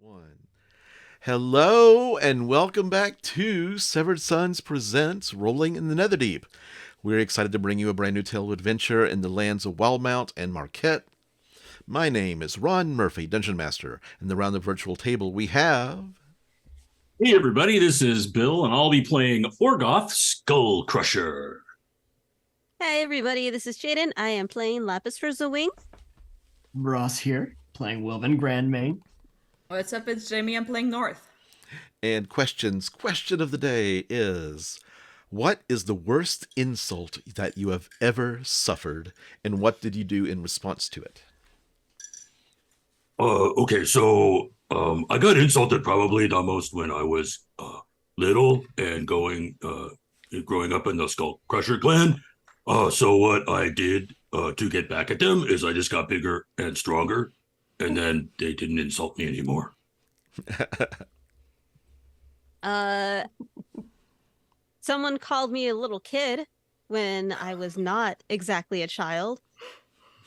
One. Hello and welcome back to Severed Sons Presents Rolling in the Netherdeep. We're excited to bring you a brand new tale of adventure in the lands of Wildmount and Marquette. My name is Ron Murphy, Dungeon Master, and around the virtual table we have... Hey everybody, this is Bill, and I'll be playing Orgoth, Skullcrusher. Hi everybody, this is Jaiden. I am playing Laphus for the Wing. Ross here, playing Wilvan, Grandmane. What's up, it's Jaime, I'm playing North. And question of the day is, what is the worst insult that you have ever suffered, and what did you do in response to it? Okay, so I got insulted probably the most when I was little and growing up in the Skullcrusher clan. So what I did to get back at them is I just got bigger and stronger, and then they didn't insult me anymore. Someone called me a little kid when I was not exactly a child.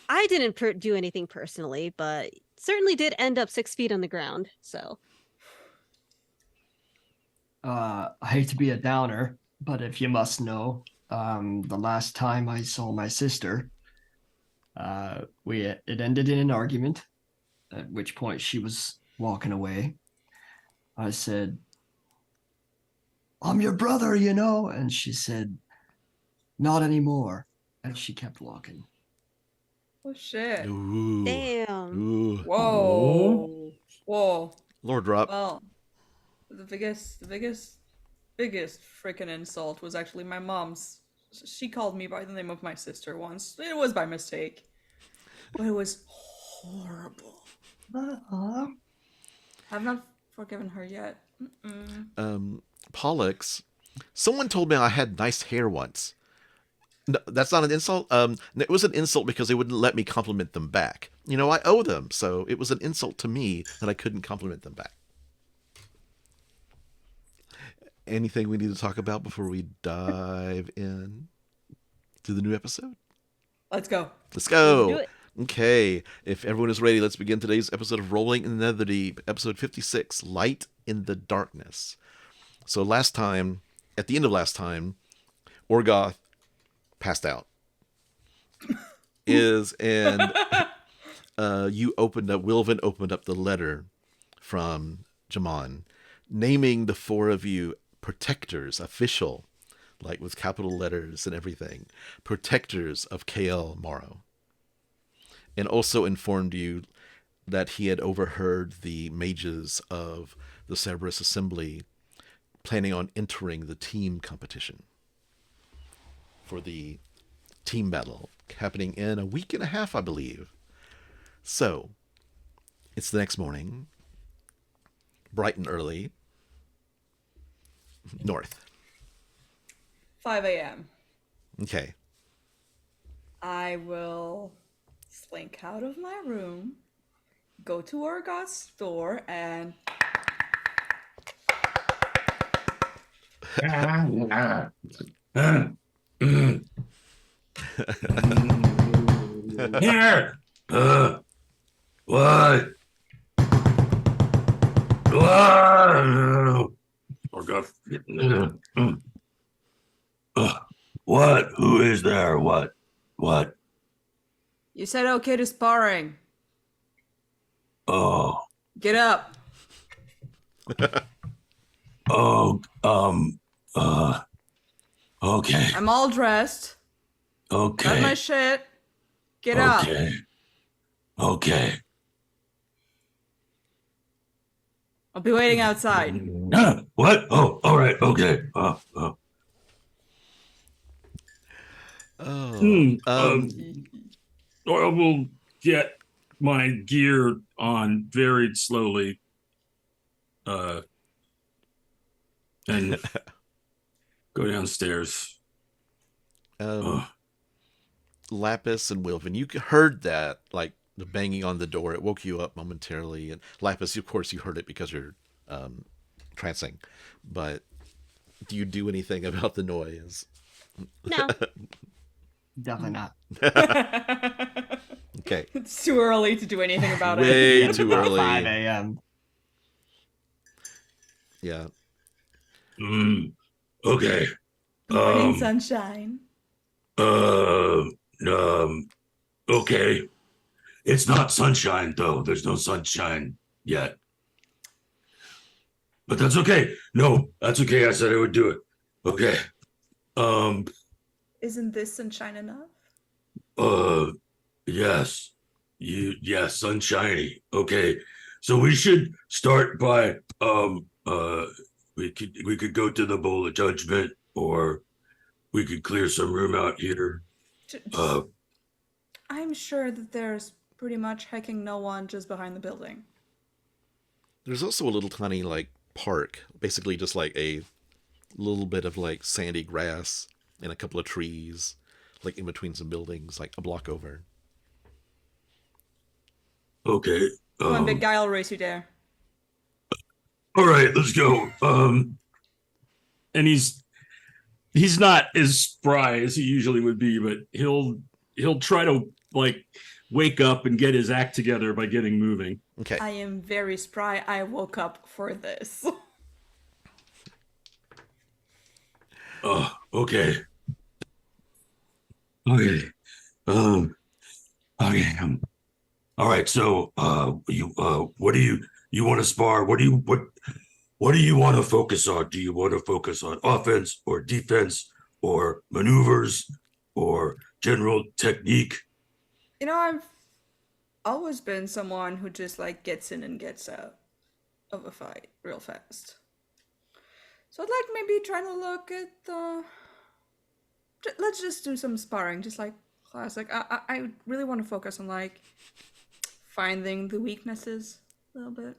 I didn't do anything personally, but certainly did end up 6 feet on the ground, so. I hate to be a downer, but if you must know, the last time I saw my sister, it ended in an argument, at which point she was walking away. I said, "I'm your brother, you know," and she said, "Not anymore," and she kept walking. Oh shit. Ooh. Damn. Ooh. Whoa. Whoa. Lord drop. Well, the biggest freaking insult was actually my mom's. She called me by the name of my sister once. It was by mistake. But it was horrible. I've not forgiven her yet. Pollux, someone told me I had nice hair once. No, that's not an insult. It was an insult because they wouldn't let me compliment them back. You know, I owe them, so it was an insult to me that I couldn't compliment them back. Anything we need to talk about before we dive in to the new episode? Let's go. Let's go. Let's do it. Okay, if everyone is ready, let's begin today's episode of Rolling in the Netherdeep, episode 56, Light in the Darkness. So at the end of last time, Orgoth passed out. Wilvan opened up the letter from Jaime, naming the four of you protectors, official, like with capital letters and everything, protectors of Kael Morrow. And also informed you that he had overheard the mages of the Cerberus Assembly planning on entering the team competition for the team battle happening in a week and a half, I believe. So, it's the next morning, bright and early, north. 5 a.m. Okay. I will slink out of my room, go to Orgoth's store, and Here! What? Orgoth. What? Who is there? What? you said okay to sparring. Oh. Get up. Okay. I'm all dressed. Okay. Got my shit. Get up. Okay. I'll be waiting outside. What? Oh, all right. Okay. I will get my gear on very slowly. And go downstairs. Laphus and Wilvan, you heard that, like the banging on the door. It woke you up momentarily. And Laphus, of course, you heard it because you're trancing. But do you do anything about the noise? No. Definitely not. Okay. It's too early to do anything about it. Way too About early. 5 a.m. Yeah. Okay. Morning sunshine. Um. Okay. It's not sunshine though. There's no sunshine yet. But that's okay. No, that's okay. I said I would do it. Okay. Isn't this sunshine enough? Yes. Yes, sunshiny. Okay. So we should start by we could go to the Bowl of Judgment, or we could clear some room out here. I'm sure that there's pretty much hecking no one just behind the building. There's also a little tiny like park, basically just like a little bit of like sandy grass and a couple of trees, like in between some buildings, like a block over. Okay. Come on, big guy, I'll race you there. All right, let's go. And he's not as spry as he usually would be, but he'll try to like wake up and get his act together by getting moving. Okay. I am very spry. I woke up for this. Okay. Okay. Okay. All right. So, what do you want to spar? What do you want to focus on? Do you want to focus on offense or defense or maneuvers or general technique? You know, I've always been someone who just like gets in and gets out of a fight real fast. So I'd like maybe trying to look at let's just do some sparring, just like classic. I really want to focus on like finding the weaknesses a little bit.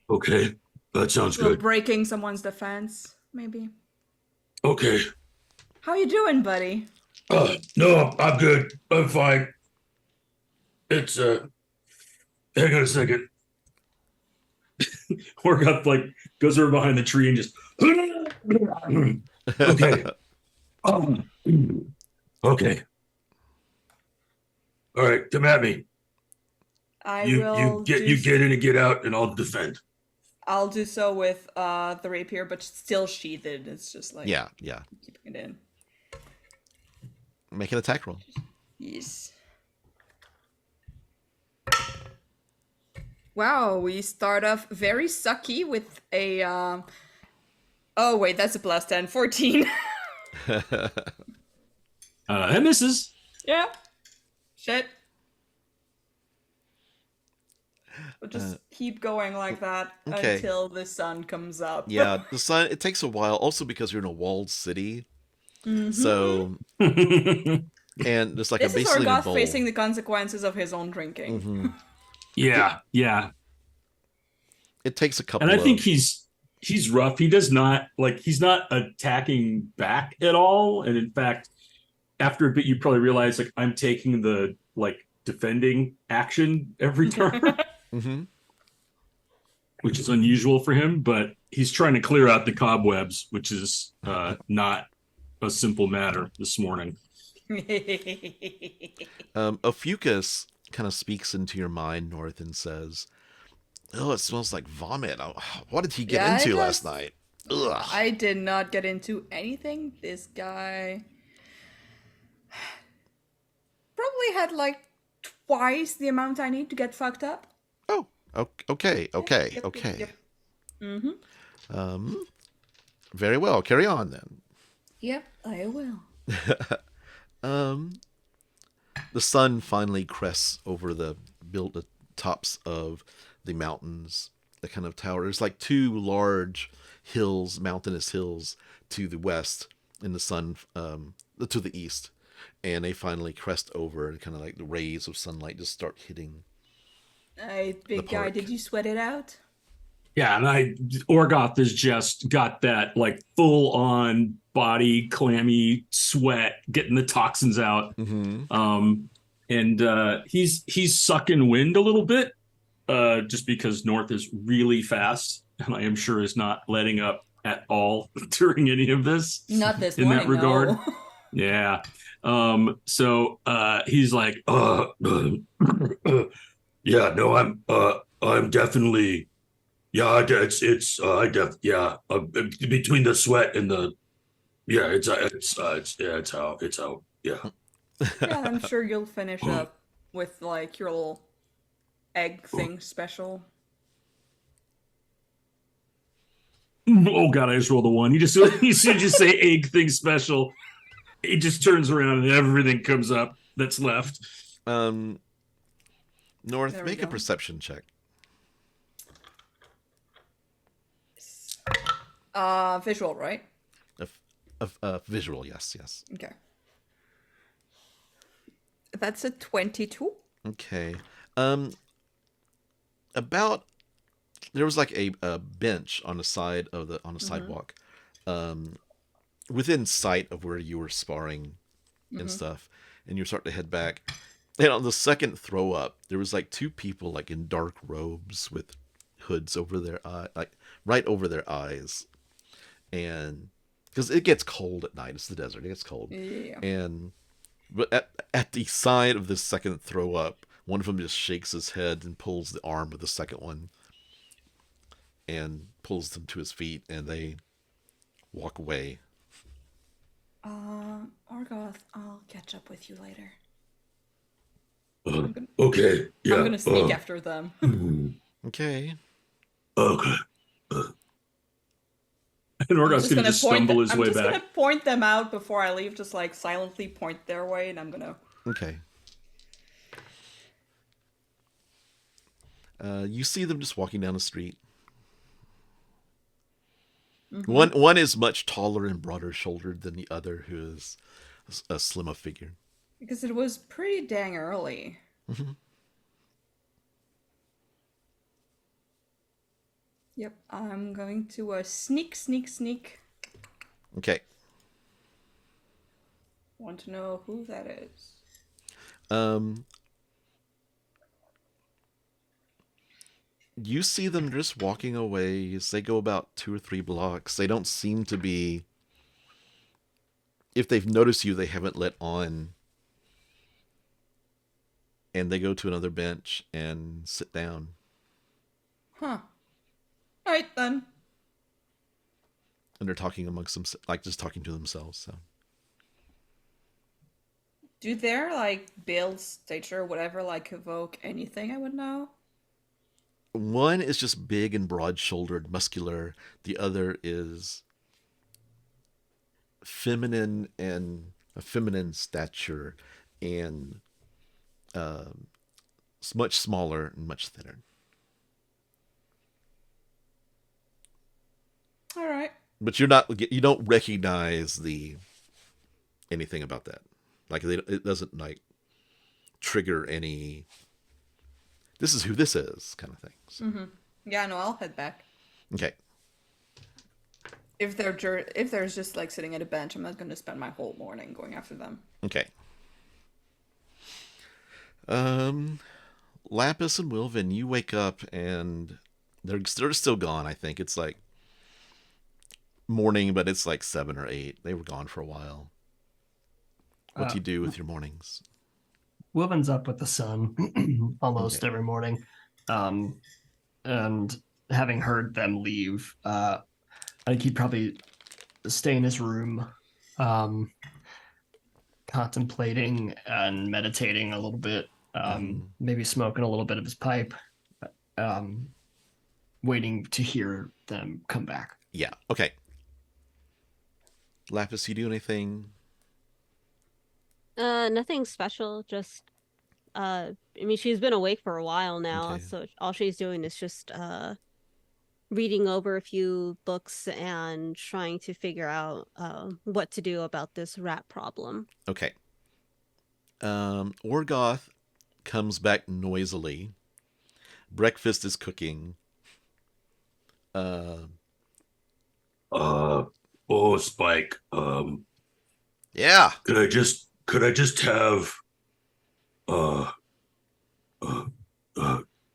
Okay, that sounds good. Breaking someone's defense, maybe. Okay. How you doing, buddy? No, I'm good. I'm fine. It's hang on a second. Orgoth like goes over behind the tree and just okay. Okay. All right, come at me. You get in and get out, and I'll defend. I'll do so with the rapier, but still sheathed. It's just like Yeah. keeping it in. Make an attack roll. Yes. Wow, we start off very sucky with a oh wait, that's a plus 10, 14. That misses. Yeah. Shit. We'll just keep going like that until the sun comes up. Yeah, the sun, it takes a while, also because you're in a walled city. Mm-hmm. So, and there's like this a basically is Orgoth bowl. facing the consequences of his own drinking. Mm-hmm. Yeah. It takes a couple. And I think he's rough. He does not he's not attacking back at all. And in fact, after a bit, you probably realize like I'm taking the defending action every turn, mm-hmm. which is unusual for him. But he's trying to clear out the cobwebs, which is not a simple matter this morning. Ophiuchus kind of speaks into your mind, North, and says, "Oh, it smells like vomit. Oh, what did he get into last night?" Ugh. I did not get into anything. This guy probably had like twice the amount I need to get fucked up. Oh, okay. Yep. Mm-hmm. Very well. Carry on then. Yep, I will. The sun finally crests over the tops of the mountains, the kind of tower. There's like two large hills, mountainous hills to the west, and the sun to the east, and they finally crest over, and kind of like the rays of sunlight just start hitting. Hey, big guy, did you sweat it out? Yeah, and Orgoth has just got that like full on body clammy sweat, getting the toxins out. Mm-hmm. And he's sucking wind a little bit, just because North is really fast, and I am sure is not letting up at all during any of this. Not this in morning, that regard. no. Yeah. So he's like, yeah, no, I'm definitely Yeah, between the sweat and the it's out. Yeah. Yeah, and I'm sure you'll finish up with like your little egg thing special. Oh god, I just rolled a 1. You just say egg thing special. It just turns around and everything comes up that's left. North, There we make a go. perception check. Visual, right? Visual, yes. Okay. That's a 22. Okay. About there was like a bench on the side of the sidewalk, within sight of where you were sparring and stuff, and you're starting to head back. And on the second throw up, there was like two people like in dark robes with hoods over their eye, like right over their eyes, and because it gets cold at night, it's the desert, it gets cold, Yeah. and but at the side of this second throw up, one of them just shakes his head and pulls the arm of the second one and pulls them to his feet, and they walk away. Orgoth, I'll catch up with you later. Okay. Yeah. I'm gonna sneak after them. Okay. Okay. And Orgoth's gonna just stumble his way I'm just back. gonna point them out before I leave, just like silently point their way, and I'm gonna. Okay. You see them just walking down the street. One is much taller and broader shouldered than the other, who is a slimmer figure. Because it was pretty dang early. Yep, I'm going to sneak. Okay. Want to know who that is? You see them just walking away as they go about 2 or 3 blocks. They don't seem to be... If they've noticed you, they haven't let on. And they go to another bench and sit down. Huh. Alright then. And they're talking amongst them, like just talking to themselves. So Do their like build, stature, whatever, like evoke anything I would know? one is just big and broad-shouldered, muscular. The other is feminine and a feminine stature, and much smaller and much thinner. All right. But you don't recognize anything about that. Like it doesn't like trigger any. This is who this is, kind of thing. So. Mm-hmm. Yeah, no, I'll head back. Okay. If they're just like sitting at a bench, I'm not going to spend my whole morning going after them. Okay. Laphus and Wilvan, you wake up and they're still gone. I think it's like morning, but it's like 7 or 8. They were gone for a while. What do you do with your mornings? Wilvan's up with the sun almost every morning. And having heard them leave, I think he'd probably stay in his room, contemplating and meditating a little bit, maybe smoking a little bit of his pipe, waiting to hear them come back. Yeah, okay. Laphus, you do anything? Nothing special. Just, I mean, she's been awake for a while now, Okay. so all she's doing is just reading over a few books and trying to figure out what to do about this rat problem. Okay. Orgoth comes back noisily. Breakfast is cooking. Spike. Yeah. Could I just have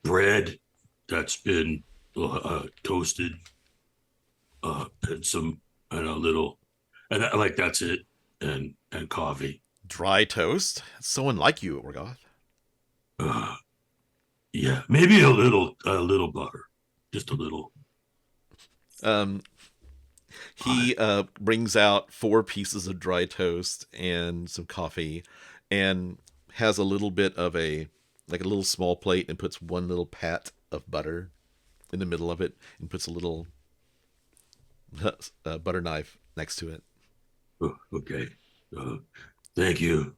bread that's been toasted, and a little, and that's it, and coffee. Dry toast? So unlike you, Orgoth. Yeah, maybe a little butter, just a little. He brings out 4 pieces of dry toast and some coffee, and has a little bit of a little small plate, and puts one little pat of butter in the middle of it, and puts a little butter knife next to it. Oh, okay. Thank you.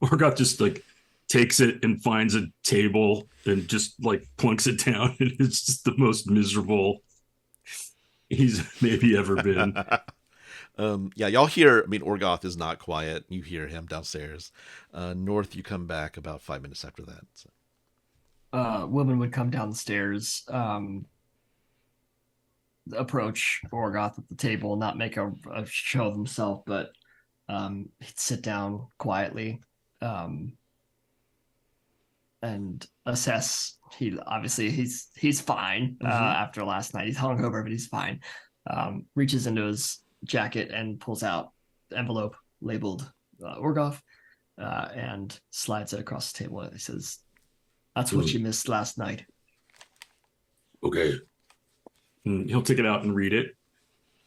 Orgoth just like takes it and finds a table and just like plunks it down, and it's just the most miserable he's maybe ever been. Yeah, y'all hear, Orgoth is not quiet. You hear him downstairs. North, you come back about 5 minutes after that. So. Wilvan would come down the stairs, approach Orgoth at the table, not make a show of himself, but he'd sit down quietly and assess. He's fine after last night. He's hungover, but he's fine. Reaches into his jacket and pulls out envelope labeled Orgoth and slides it across the table. He says, "That's what you missed last night." Okay. He'll take it out and read it.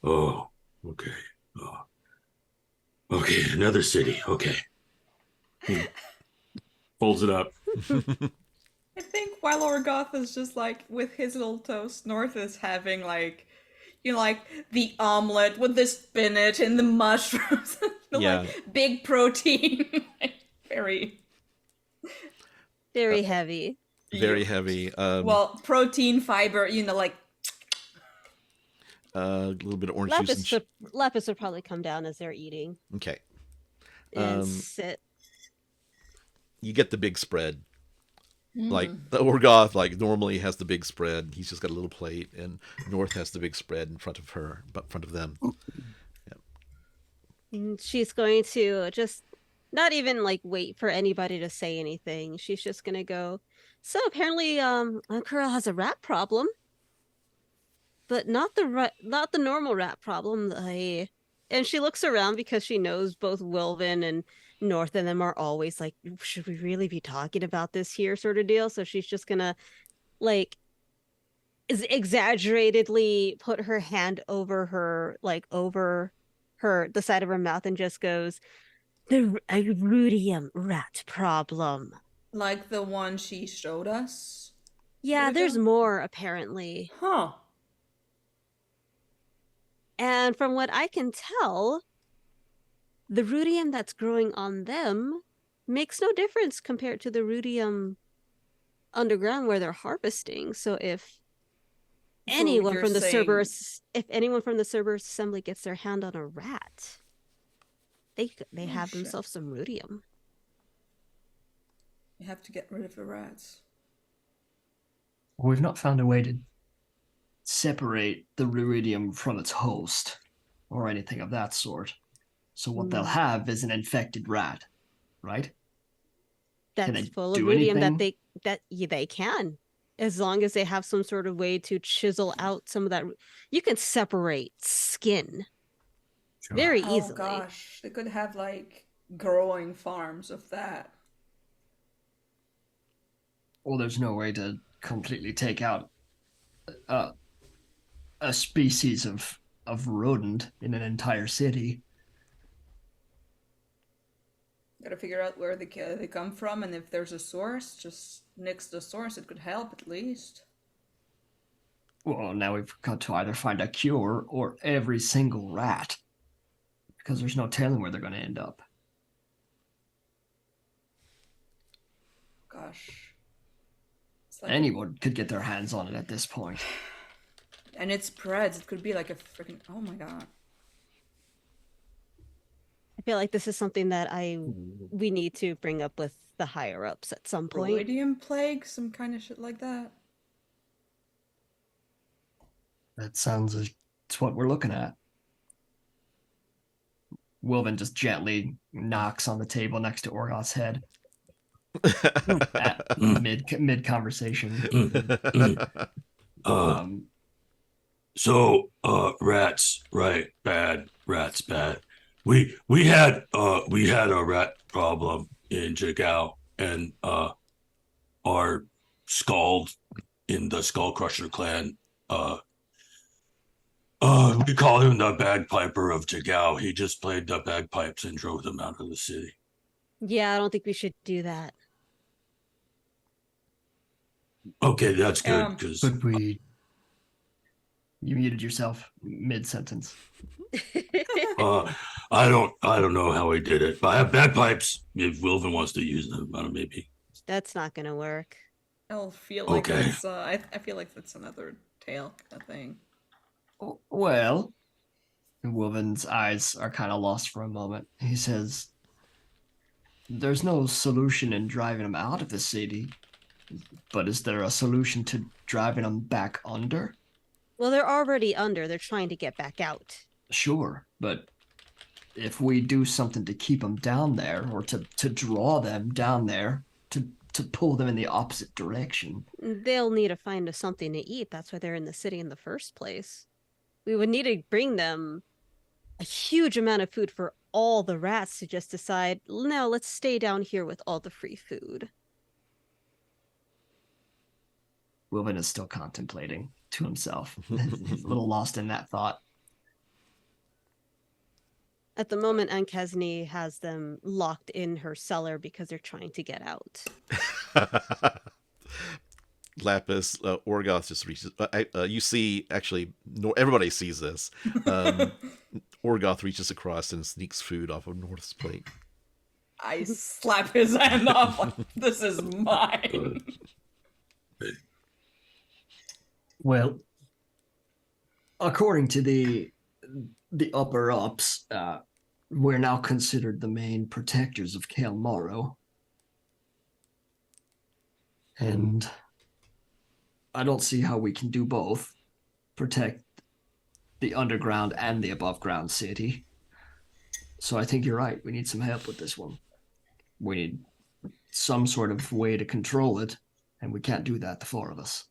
Oh, okay. Okay, another city. Okay. He folds it up. I think while Orgoth is just like with his little toast, North is having like, like the omelet with the spinach and the mushrooms, like big protein, very heavy. Very heavy. Well, protein, fiber, like. A little bit of orange juice. Laphus would probably come down as they're eating. Okay. And sit. You get the big spread. Like the Orgoth, normally has the big spread. He's just got a little plate, and North has the big spread in front of her, but in front of them. Yeah. And she's going to just not even wait for anybody to say anything. She's just gonna go. So apparently, Ankara has a rat problem, but not the normal rat problem. And she looks around because she knows both Wilvan and North and them are always like, should we really be talking about this here, sort of deal. So she's just gonna exaggeratedly put her hand over the side of her mouth and just goes, the rudium rat problem. Like the one she showed us? Yeah, there's more apparently. Huh. And from what I can tell, the rudium that's growing on them makes no difference compared to the rudium underground where they're harvesting. So if anyone from the Cerberus assembly gets their hand on a rat, they have themselves some rudium. You have to get rid of the rats. We've not found a way to separate the ruidium from its host or anything of that sort. So what they'll have is an infected rat, right? That's full of rudium that they can, as long as they have some sort of way to chisel out some of that. You can separate skin very easily. Oh gosh, they could have growing farms of that. Well, there's no way to completely take out a species of rodent in an entire city. Gotta figure out where they come from, and if there's a source, just nix the source. It could help at least. Well, now we've got to either find a cure or every single rat, because there's no telling where they're going to end up. Gosh. Anyone could get their hands on it at this point. And it spreads. It could be like a freaking... Oh my god. I feel like this is something that we need to bring up with the higher ups at some point. Radium plague, some kind of shit like that. That sounds like it's what we're looking at. Wilvan just gently knocks on the table next to Orgoth's head. At mid conversation. So rats, right? Bad. Rats, bad. We had a rat problem in Jigao, and our scald in the Skullcrusher clan. We call him the bagpiper of Tagau. He just played the bagpipes and drove them out of the city. Yeah, I don't think we should do that. Okay, that's good because But we. You muted yourself mid-sentence. I don't know how he did it. But I have bagpipes. If Wilvan wants to use them, I don't know, maybe. That's not gonna work. I'll feel like Okay. that's I feel like that's another tale kind of thing. Well, Wilvan's eyes are kind of lost for a moment. He says, "There's no solution in driving them out of the city, but is there a solution to driving them back under?" Well, they're already under. They're trying to get back out. Sure, but if we do something to keep them down there, or to draw them down there, to pull them in the opposite direction. They'll need to find something to eat. That's why they're in the city in the first place. We would need to bring them a huge amount of food for all the rats to just decide, no, let's stay down here with all the free food. Wilvan is still contemplating to himself. He's a little lost in that thought. At the moment, Ankesni has them locked in her cellar because they're trying to get out. Laphus, Orgoth just reaches. You see, actually, everybody sees this. Orgoth reaches across and sneaks food off of North's plate. I slap his hand off like, this is mine. Well, according to the upper ups, we're now considered the main protectors of Kael Morrow. And I don't see how we can do both. Protect the underground and the above ground city. So I think you're right. We need some help with this one. We need some sort of way to control it, and we can't do that, the four of us.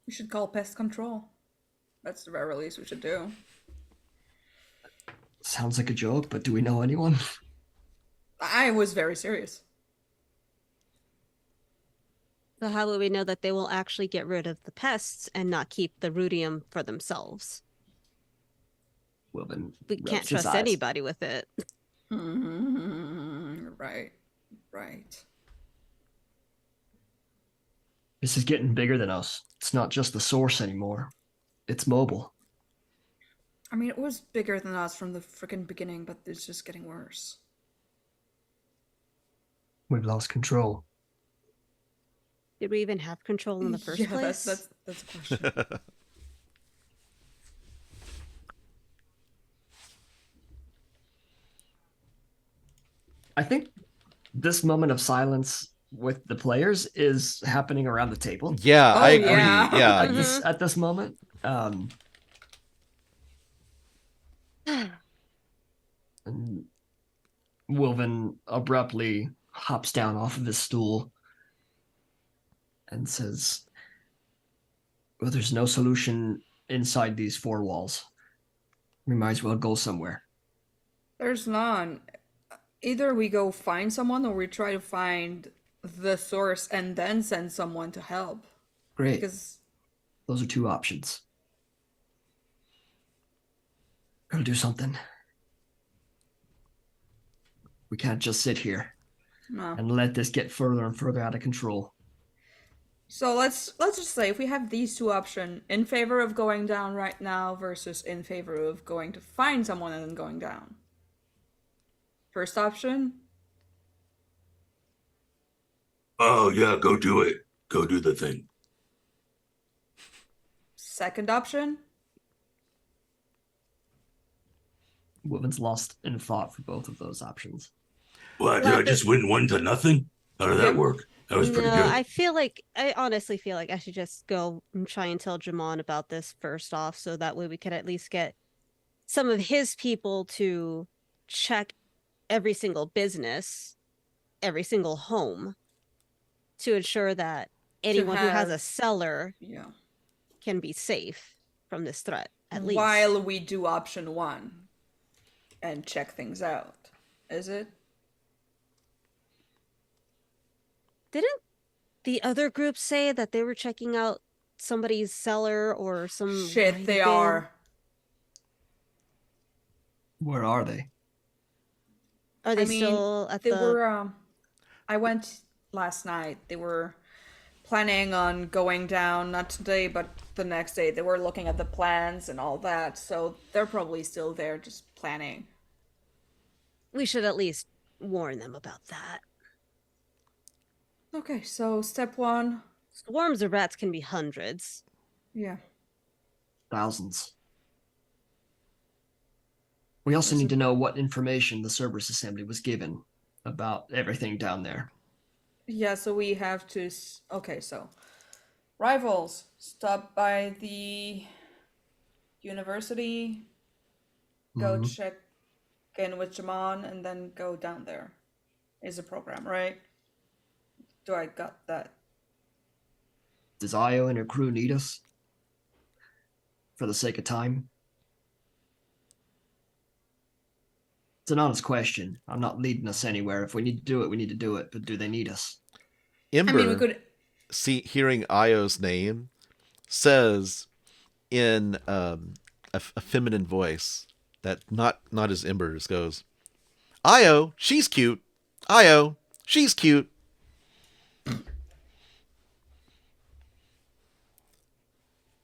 We should call pest control. That's the very least we should do. Sounds like a joke, but do we know anyone? I was very serious. So how will we know that they will actually get rid of the pests and not keep the rudium for themselves? Wilvan We can't rubs his trust eyes. anybody with it. Right. Right. This is getting bigger than us. It's not just the source anymore. It's mobile. I mean, it was bigger than us from the freaking beginning, but it's just getting worse. We've lost control. Did we even have control in the first place? That's a question. I think this moment of silence with the players is happening around the table. Yeah, Oh, I agree. yeah. Yeah. At this moment. And Wilvan abruptly hops down off of his stool and says, "Well, there's no solution inside these four walls. We might as well go somewhere." There's none. Either we go find someone or we try to find the source and then send someone to help. Great. Because Those are two options. Gotta do something. We can't just sit here no. and let this get further and further out of control. So let's just say if we have these two options, in favor of going down right now versus in favor of going to find someone and then going down. First option? Oh yeah, go do it. Go do the thing. Second option? Wilvan's lost in thought for both of those options. What? Did I just win one to nothing? How did that work? That was pretty No, good. I honestly feel like I should just go and try and tell Jamon about this first off, so that way we could at least get some of his people to check every single business, every single home, to ensure that anyone who has a have- cellar Yeah. can be safe from this threat, at least. While we do option one and check things out. Is it? Didn't the other group say that they were checking out somebody's cellar or some Shit, wine they bin? are. Where are they? Are they still at they the... were, I went last night. They were planning on going down, not today, but the next day. They were looking at the plans and all that, so they're probably still there, just planning. We should at least warn them about that. Okay, so step 1. Swarms of rats can be hundreds. Yeah. Thousands. We also need to know what information the Cerberus Assembly was given about everything down there. Yeah, so we have to... Okay, so... Rivals, stop by the university, go check in with Jaman, and then go down there. Is a program, right? Do I got that? Does Io and her crew need us? For the sake of time? It's an honest question. I'm not leading us anywhere. If we need to do it, we need to do it. But do they need us? Ember, we could... hearing Io's name, says in a feminine voice that not as Ember's goes, Io, she's cute. Io, she's cute.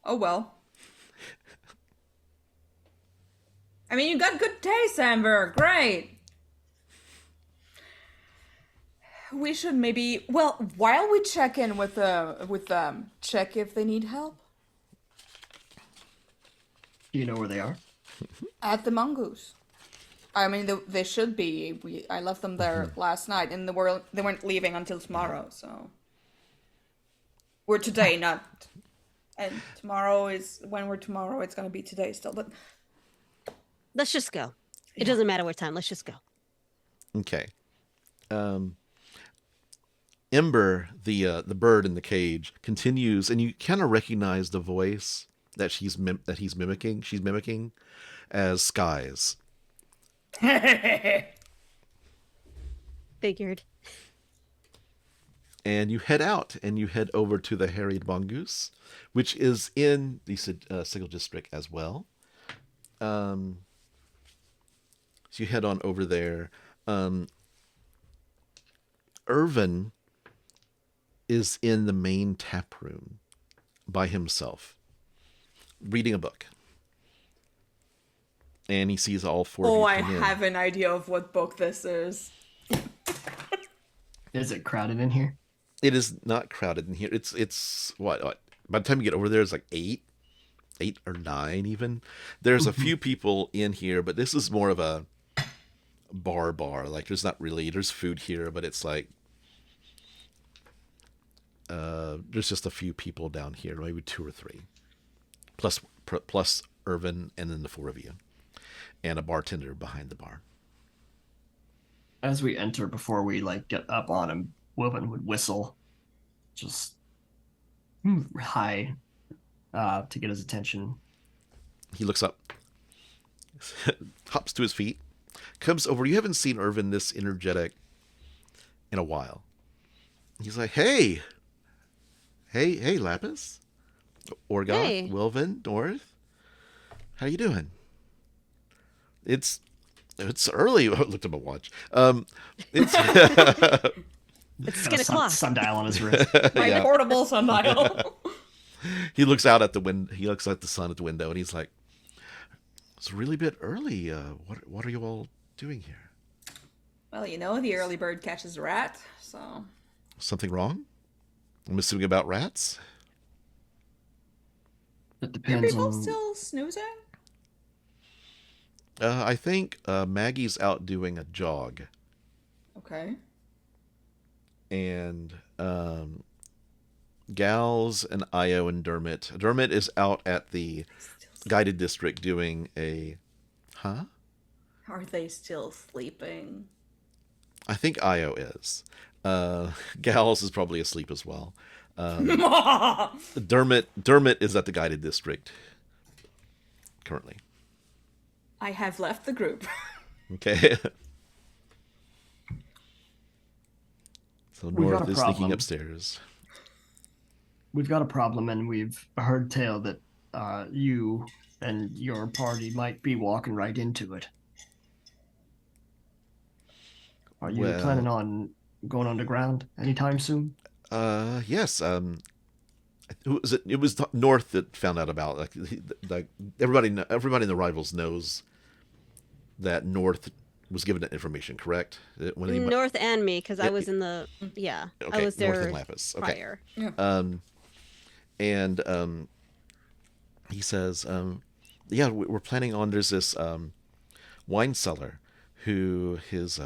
Oh, well. I mean, you got good taste, Amber. Great. We should maybe... Well, while we check in with them, check if they need help. Do you know where they are? At the Mongoose. I mean, they should be. I left them there last night, and they weren't leaving until tomorrow, so... We're today, not... And tomorrow is... When we're tomorrow, it's gonna be today still, but... Let's just go. It doesn't matter what time. Let's just go. Okay. Ember, the bird in the cage, continues, and you kind of recognize the voice that he's mimicking. She's mimicking as Skies. Figured. And you head out, and you head over to the Harried Mongoose, which is in the Sigil District as well. So you head on over there. Irvin is in the main tap room by himself, reading a book. And he sees all four of you I come in. have an idea of what book this is. Is it crowded in here? It is not crowded in here. It's what? By the time you get over there, it's like 8 or 9 even. There's a few people in here, but this is more of a bar. Like there's food here, but it's like there's just a few people down here, maybe 2 or 3, plus Irvin, and then the 4 of you, and a bartender behind the bar. As we enter, before we get up on him, Wilvan would whistle, just high, to get his attention. He looks up, hops to his feet, comes over. You haven't seen Irvin this energetic in a while. He's like, hey, Laphus, Orgoth, Hey. Wilvan, North, how you doing? It's early. I looked at my watch. It's It's Got a 10 o'clock. sundial on his wrist. My Yeah. portable sundial. He looks out at the window. He looks at the sun at the window, and he's like, "It's really a bit early. What are you all doing here? Well, the early bird catches a rat, so... Something wrong? I'm assuming about rats." It Are depends people on... still snoozing? I think Maggie's out doing a jog, Okay. and Gals and Io and Dermot. Dermot is out at the guided district doing a... Huh? Are they still sleeping? I think Io is. Gals is probably asleep as well. Dermot is at the guided district currently. I have left the group. Okay. So We've got North a is sneaking problem. upstairs. We've got a problem, and we've heard tale that you and your party might be walking right into it. Are you Well- planning on going underground anytime soon? Yes. It was North that found out about, like everybody in the rivals knows that North was given that information, correct? When anybody- North and me, because I Yeah, was in the I okay, was North there and Laphus. Okay. prior. He says, yeah, we're planning on, there's this wine cellar who his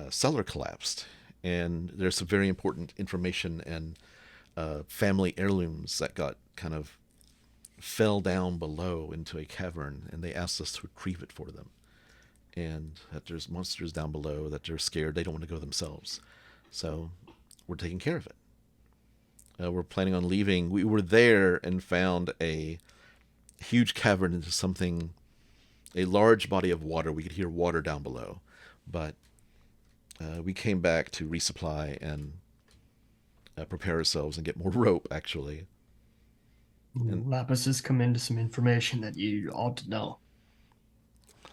cellar collapsed, and there's some very important information and family heirlooms that got kind of fell down below into a cavern, and they asked us to retrieve it for them. And that there's monsters down below, that they're scared, they don't want to go themselves. So we're taking care of it. We're planning on leaving. We were there and found a huge cavern into something, a large body of water. We could hear water down below. But we came back to resupply and prepare ourselves and get more rope, actually. Laphus has come into some information that you ought to know.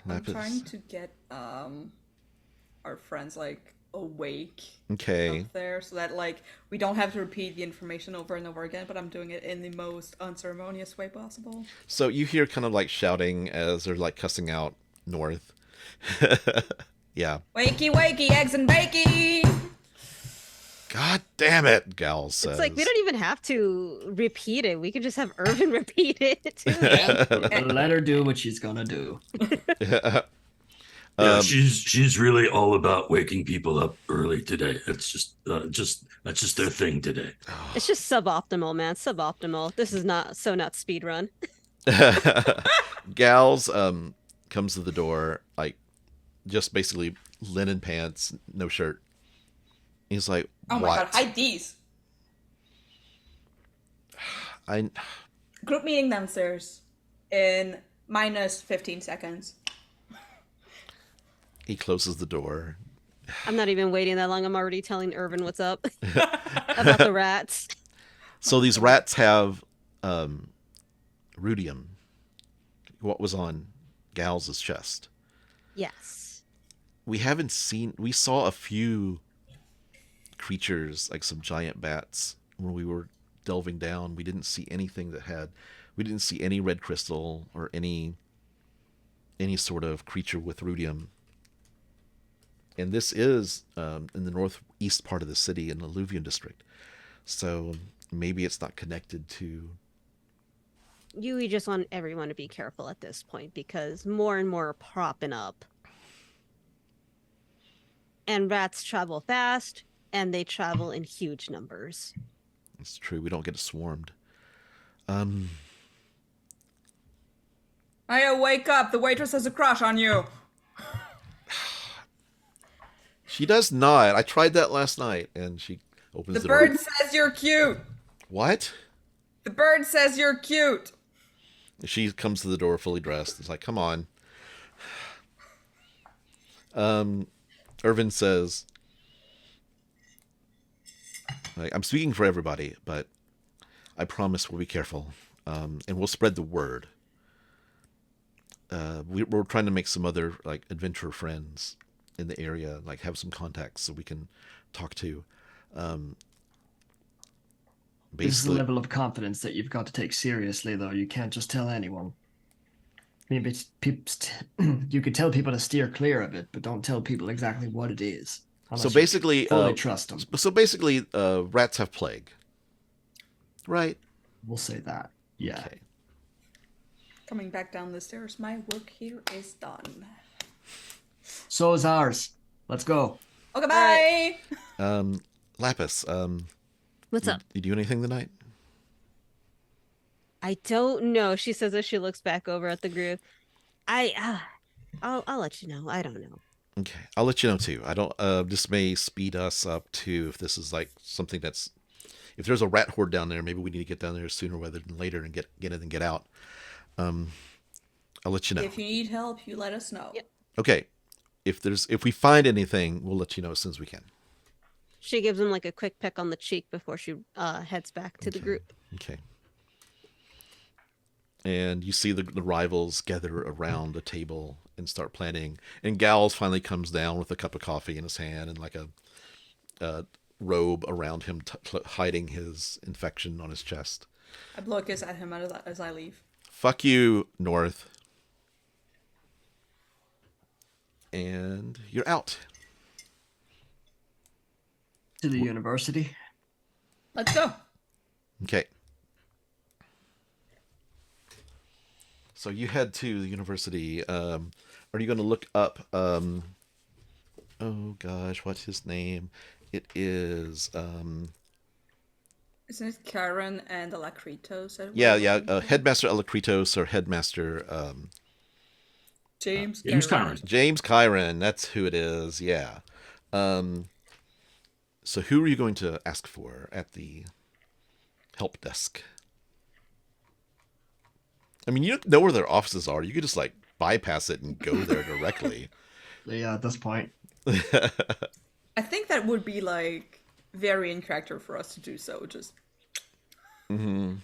I'm Laphus. trying to get our friends like awake Okay. up there so that like we don't have to repeat the information over and over again, but I'm doing it in the most unceremonious way possible. So you hear kind of like shouting as they're like cussing out North. Yeah. Wakey, wakey, eggs and bakey! God damn it, Gal says. It's like we don't even have to repeat it. We could just have Irvin repeat it to me. Let her do what she's gonna do. Yeah, she's really all about waking people up early today. It's just that's just their thing today. It's just suboptimal, man. Suboptimal. This is not speed run. Gals comes to the door, like just basically linen pants, no shirt. He's like, Oh my what? god, hide these! Group meeting downstairs in minus 15 seconds. He closes the door. I'm not even waiting that long. I'm already telling Irvin what's up about the rats. So these rats have rudium, what was on Gals' chest. Yes. We saw a few creatures, like some giant bats, when we were delving down. We didn't see anything we didn't see any red crystal or any sort of creature with rudium. And this is in the northeast part of the city in the Luvian district. So maybe it's not connected to... We just want everyone to be careful at this point because more and more are propping up. And rats travel fast, and they travel in huge numbers. It's true, we don't get swarmed. Aya, wake up! The waitress has a crush on you! She does not. I tried that last night, and she opens The the bird door. says you're cute! What? The bird says you're cute! She comes to the door fully dressed. It's like, come on. Irvin says, like, I'm speaking for everybody, but I promise we'll be careful, and we'll spread the word. We're trying to make some other like adventurer friends in the area, like have some contacts so we can talk to. This is a Basically, level of confidence that you've got to take seriously, though. You can't just tell anyone. Maybe you could tell people to steer clear of it, but don't tell people exactly what it is. so unless basically, you fully trust them. so basically, rats have plague, right? We'll say that. Yeah. Okay. Coming back down the stairs, my work here is done. So is ours. Let's go. Okay, bye! Laphus, What's up? you do anything tonight? I don't know. She says as she looks back over at the group. I'll let you know. I don't know. Okay, I'll let you know too. I don't. This may speed us up too. If this is like something that's, if there's a rat horde down there, maybe we need to get down there sooner rather than later and get in and get out. I'll let you know. If you need help, you let us know. Yep. Okay, if we find anything, we'll let you know as soon as we can. She gives him like a quick peck on the cheek before she heads back to the group. Okay. And you see the rivals gather around the table and start planning. And Gals finally comes down with a cup of coffee in his hand and like a robe around him, hiding his infection on his chest. I blow a kiss at him as I leave. Fuck you, North. And you're out. To the university. Let's go. Okay. So you head to the university. Are you going to look up? Oh gosh, what's his name? It is. Isn't it Karen and Alacritos? Yeah. Headmaster Alakritos or Headmaster. James Kyron. James Kyron. That's who it is. Yeah. So who are you going to ask for at the help desk? I mean, you don't know where their offices are. You could just like bypass it and go there directly. Yeah, at this point. I think that would be like very in character for us to do so. Just. Mm-hmm.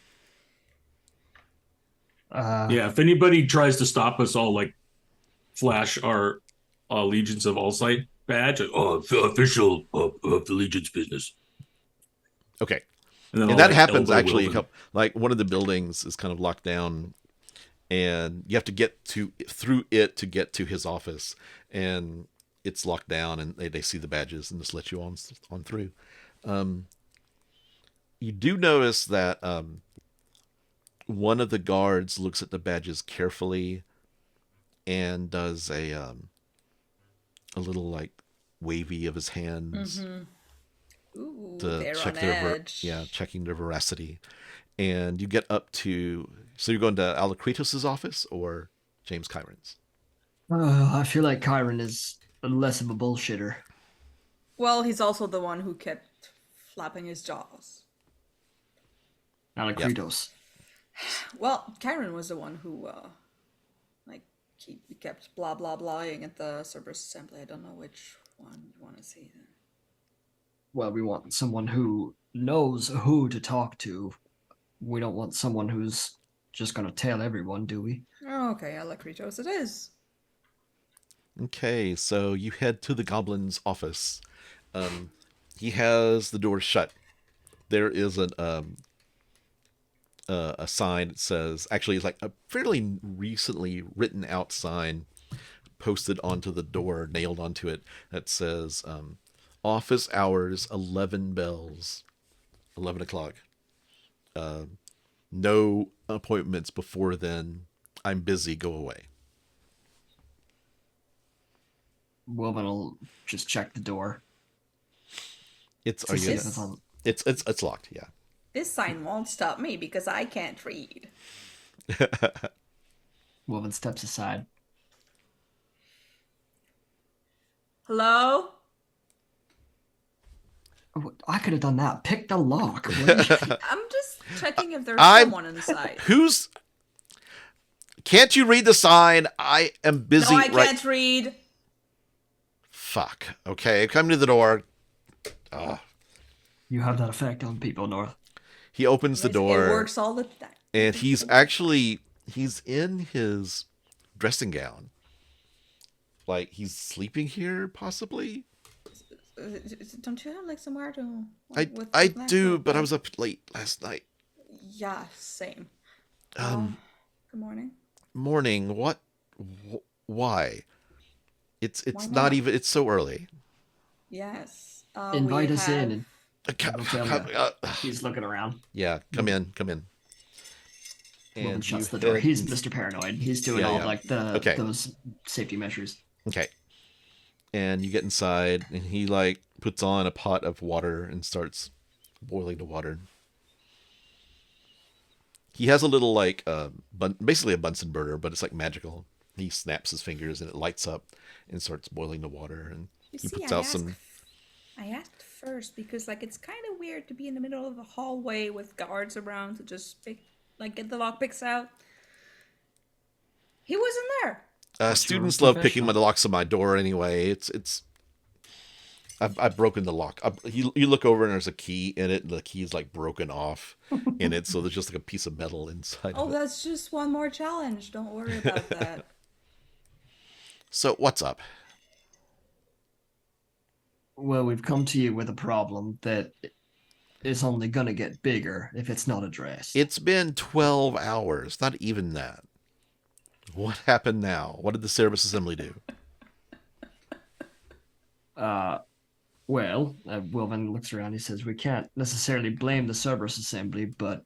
Yeah, if anybody tries to stop us, I'll like flash our Legions of Allsight badge. Official of the Legion's business. Okay. And, then And I'll, that like, happens elbow actually. Wilvan. Like one of the buildings is kind of locked down, and you have to get through it to get to his office, and it's locked down, and they see the badges and just let you on through. You do notice that one of the guards looks at the badges carefully and does a little like wavy of his hands. Mm-hmm. Ooh, To they're check on their edge. checking their veracity. And you get up to, so you're going to Alakritos' office or James Kyron's? I feel like Kyron is less of a bullshitter. Well, he's also the one who kept flapping his jaws. Alakritos. Well, Karen was the one who, he kept blah blah blahing at the Cerberus Assembly. I don't know which one you want to see then. Well, we want someone who knows who to talk to. We don't want someone who's just going to tell everyone, do we? Oh, okay, Alacritos it is. Okay, so you head to the goblin's office. He has the door shut. There is a sign that says, actually it's like a fairly recently written out sign posted onto the door, nailed onto it, that says, office hours 11 bells, 11 o'clock. No appointments before then. I'm busy, go away. Wilvan will just check the door. It's to see if it's locked, yeah. This sign won't stop me because I can't read. Wilvan steps aside. Hello? Oh, I could have done that. Pick the lock. I'm just checking if there's I'm- someone inside. Who's... Can't you read the sign? I am busy No, I can't read. Fuck. Okay, come to the door. You have that effect on people, North. He opens the Yes, door. It works all the time. And he's in his dressing gown. Like, he's sleeping here, possibly? Don't you have like somewhere to? I with do, laptop? but I was up late last night. Yeah, same. Um, Good morning. Morning. What? Why? It's Why not not? even. It's so early. Yes. Invite we us have- in. And he's looking around. Yeah, come in. Wilvan And shuts you the door. head- He's Mr. Paranoid. He's doing Yeah, all yeah. like Okay. those safety measures. Okay. And you get inside, and he like puts on a pot of water and starts boiling the water. He has a little like basically a Bunsen burner, but it's like magical. He snaps his fingers and it lights up and starts boiling the water. And You he see, puts out some. I asked first because like it's kind of weird to be in the middle of a hallway with guards around to just get the lockpicks out. He wasn't there. Students love picking the locks of my door anyway. It's. I've broken the lock. You look over and there's a key in it, and the key is like broken off in it, so there's just like a piece of metal inside Oh, of it. that's just one more challenge. Don't worry about that. So what's up? Well, we've come to you with a problem that is only going to get bigger if it's not addressed. It's been 12 hours, not even that. What happened now? What did the Cerebus Assembly do? Wilvan looks around. He says, we can't necessarily blame the Cerberus Assembly, but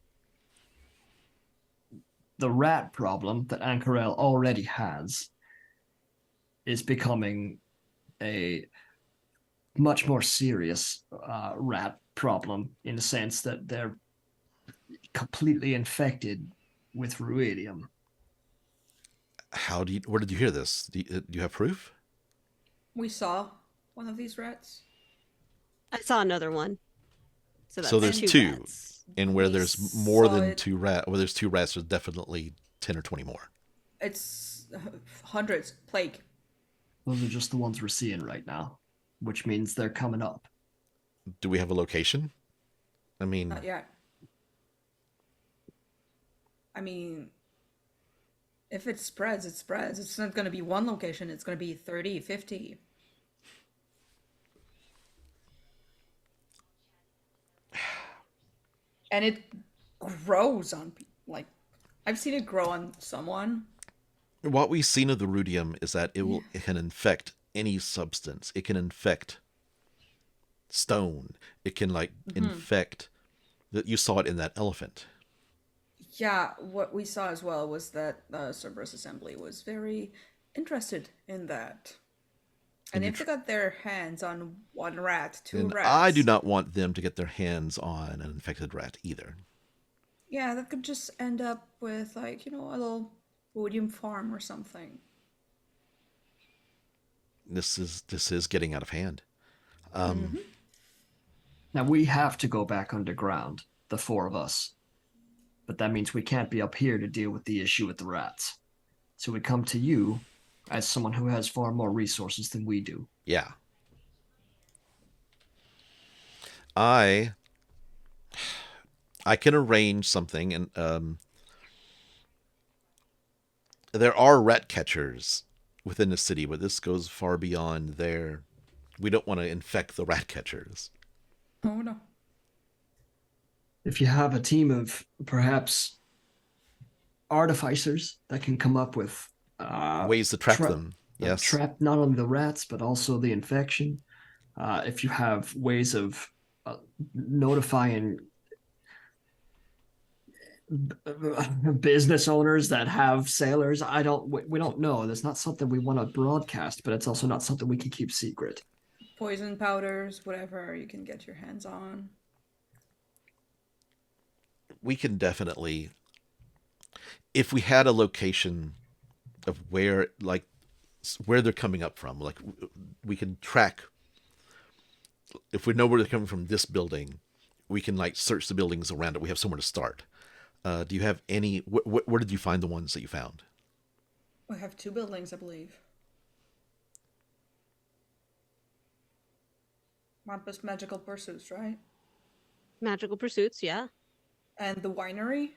the rat problem that Ankarel already has is becoming a much more serious rat problem in the sense that they're completely infected with ruidium. Where did you hear this? Do you have proof? We saw one of these rats. I saw another one. So there's two. Rats. And where there's more saw than it. two rats, where there's two rats, there's definitely 10 or 20 more. It's hundreds. Plague. Those are just the ones we're seeing right now, which means they're coming up. Do we have a location? I mean, Not yet. I mean, if it spreads, it spreads. It's not going to be one location. It's going to be 30, 50. And it grows on, like, I've seen it grow on someone. what we've seen of the rudium is that it can infect any substance. It can infect stone. It can infect that. You saw it in that elephant. Yeah, what we saw as well was that the Cerberus Assembly was very interested in that. And if they got their hands on one rat, two rats... I do not want them to get their hands on an infected rat either. Yeah, that could just end up with, like, a little ruidium farm or something. This is getting out of hand. Now, we have to go back underground, the four of us. But that means we can't be up here to deal with the issue with the rats. So we come to you as someone who has far more resources than we do. Yeah. I can arrange something, and there are rat catchers within the city, but this goes far beyond there. We don't want to infect the rat catchers. Oh, no. If you have a team of perhaps artificers that can come up with ways to trap them. Yes. Trap not only the rats, but also the infection. If you have ways of notifying business owners that have sailors, we don't know. That's not something we want to broadcast, but it's also not something we can keep secret. Poison powders, whatever you can get your hands on. We can definitely, if we had a location of where they're coming up from, like we can track. If we know where they're coming from, this building, we can search the buildings around it. We have somewhere to start. Do you have any? Where did you find the ones that you found? We have two buildings, I believe. Mampus Magical Pursuits, right? Magical Pursuits, yeah. And the winery?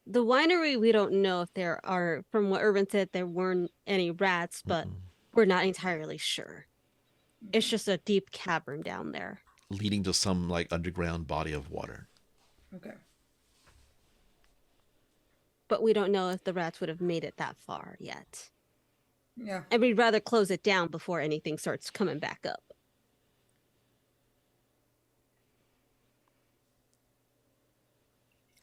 The winery, we don't know if there are, from what Irvin said, there weren't any rats, but we're not entirely sure. It's just a deep cavern down there. Leading to some underground body of water. Okay. But we don't know if the rats would have made it that far yet. Yeah. And we'd rather close it down before anything starts coming back up.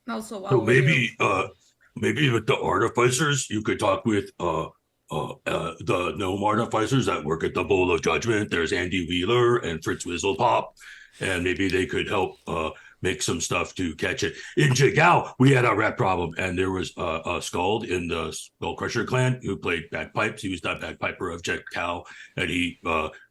Also, So maybe with the artificers, you could talk with the gnome artificers that work at the Bowl of Judgment. There's Andy Wheeler and Fritz Whistlepop, and maybe they could help make some stuff to catch it. In Jigao, we had a rat problem, and there was a Skald in the Skullcrusher clan who played bagpipes. He was the bagpiper of Jigao, and he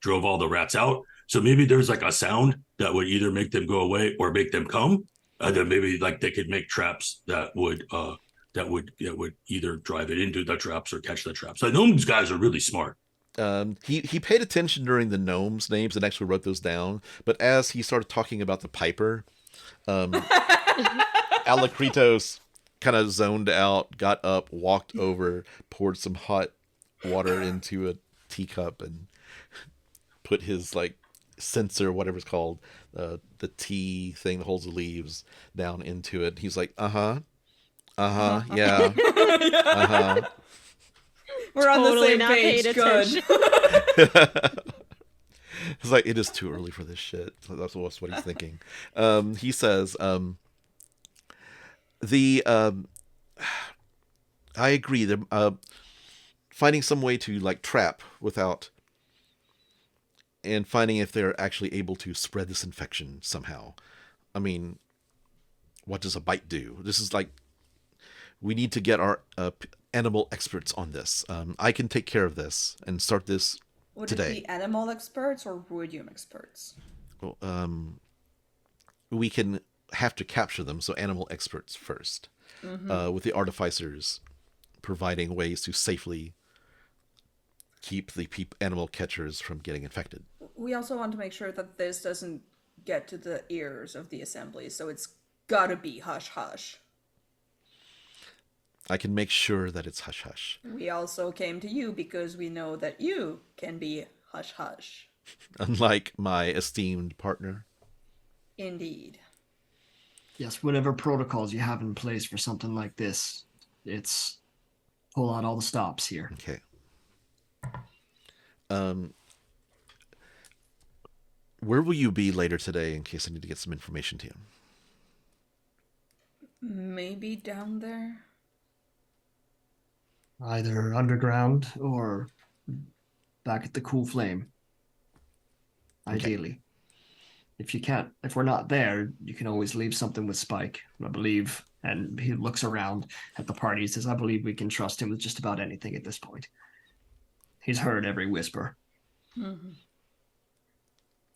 drove all the rats out. So maybe there's a sound that would either make them go away or make them come. And then maybe they could make traps that would either drive it into the traps or catch the traps. I know these guys are really smart. He paid attention during the gnomes' names and actually wrote those down. But as he started talking about the Piper, Alakritos kind of zoned out, got up, walked over, poured some hot water into a teacup, and put his like censer, whatever it's called, the tea thing that holds the leaves, down into it. He's like, yeah, Yeah. We're on the Totally same not page. paid Good. It's like, it is too early for this shit. So that's what he's thinking. He says, I agree. Finding some way to like trap without, and finding if they're actually able to spread this infection somehow. I mean, what does a bite do? This is like, we need to get our animal experts on this. I can take care of this and start this Would today. it be animal experts or rudium experts? Well, we can have to capture them, so animal experts first, with the artificers providing ways to safely keep the animal catchers from getting infected. We also want to make sure that this doesn't get to the ears of the assembly, so it's gotta be hush hush. I can make sure that it's hush hush. We also came to you because we know that you can be hush hush. Unlike my esteemed partner. Indeed. Yes, whatever protocols you have in place for something like this, it's pull out all the stops here. Okay. Where will you be later today in case I need to get some information to you? Maybe down there? Either underground or back at the Cool Flame. Ideally. If we're not there, you can always leave something with Spike, I believe. And he looks around at the party and says, I believe we can trust him with just about anything at this point. He's heard every whisper. Mm-hmm.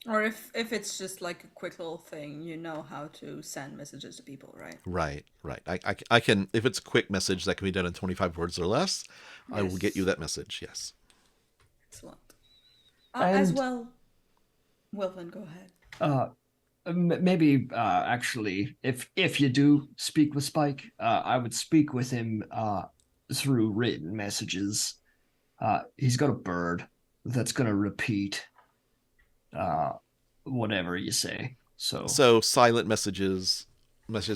Or if it's just like a quick little thing, you know how to send messages to people, right? Right. I can, if it's a quick message that can be done in 25 words or less, I will get you that message, yes. Excellent. As well, Wilvan, go ahead. Maybe actually, if you do speak with Spike, I would speak with him through written messages. He's got a bird that's going to repeat whatever you say. So silent message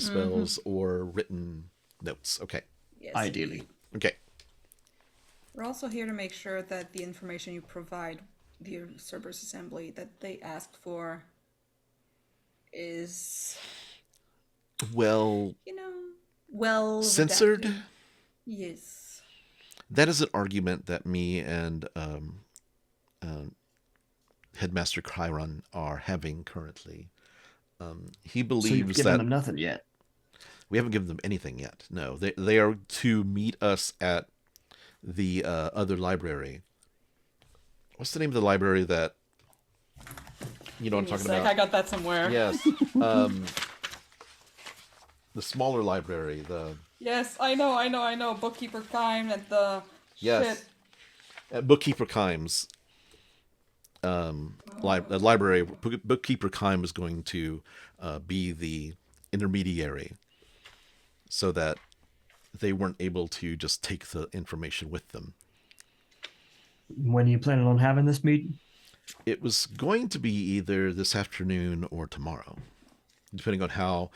spells, or written notes. Okay. Yes, ideally. indeed. Okay. We're also here to make sure that the information you provide the Cerberus Assembly that they asked for is, well censored. redacted. Yes. That is an argument that me and Headmaster Chiron are having currently. He believes so you've given that them nothing yet. we haven't given them anything yet. No, they are to meet us at the other library. What's the name of the library that, you know what I'm talking about? I got that somewhere. Yes. The smaller library, Yes, I know. Bookkeeper Kime at the yes. At Bookkeeper Kime's library. Bookkeeper Kime is going to be the intermediary, so that they weren't able to just take the information with them. When are you planning on having this meeting? It was going to be either this afternoon or tomorrow, depending on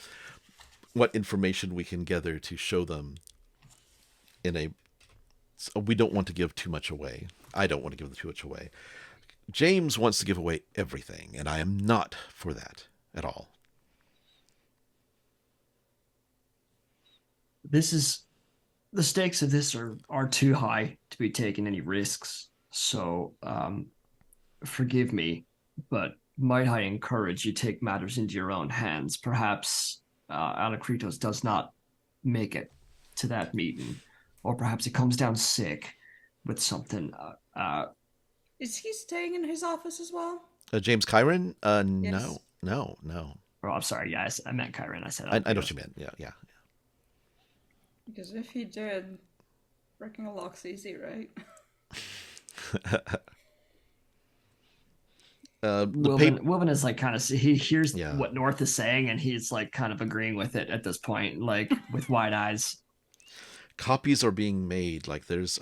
what information we can gather to show them we don't want to give too much away. I don't want to give too much away. James wants to give away everything, and I am not for that at all. The stakes of this are too high to be taking any risks. So, forgive me, but might I encourage you take matters into your own hands? Perhaps Alakritos does not make it to that meeting, or perhaps he comes down sick with something. Is he staying in his office as well? James Chiron? Yes. No. Oh, I'm sorry. Yeah, I meant Chiron. I said I know what you meant. Yeah. Because if he did, breaking a lock's easy, right? Wilvan is like kind of he hears Yeah. what North is saying, and he's like kind of agreeing with it at this point, like with wide eyes. Copies are being made. Like this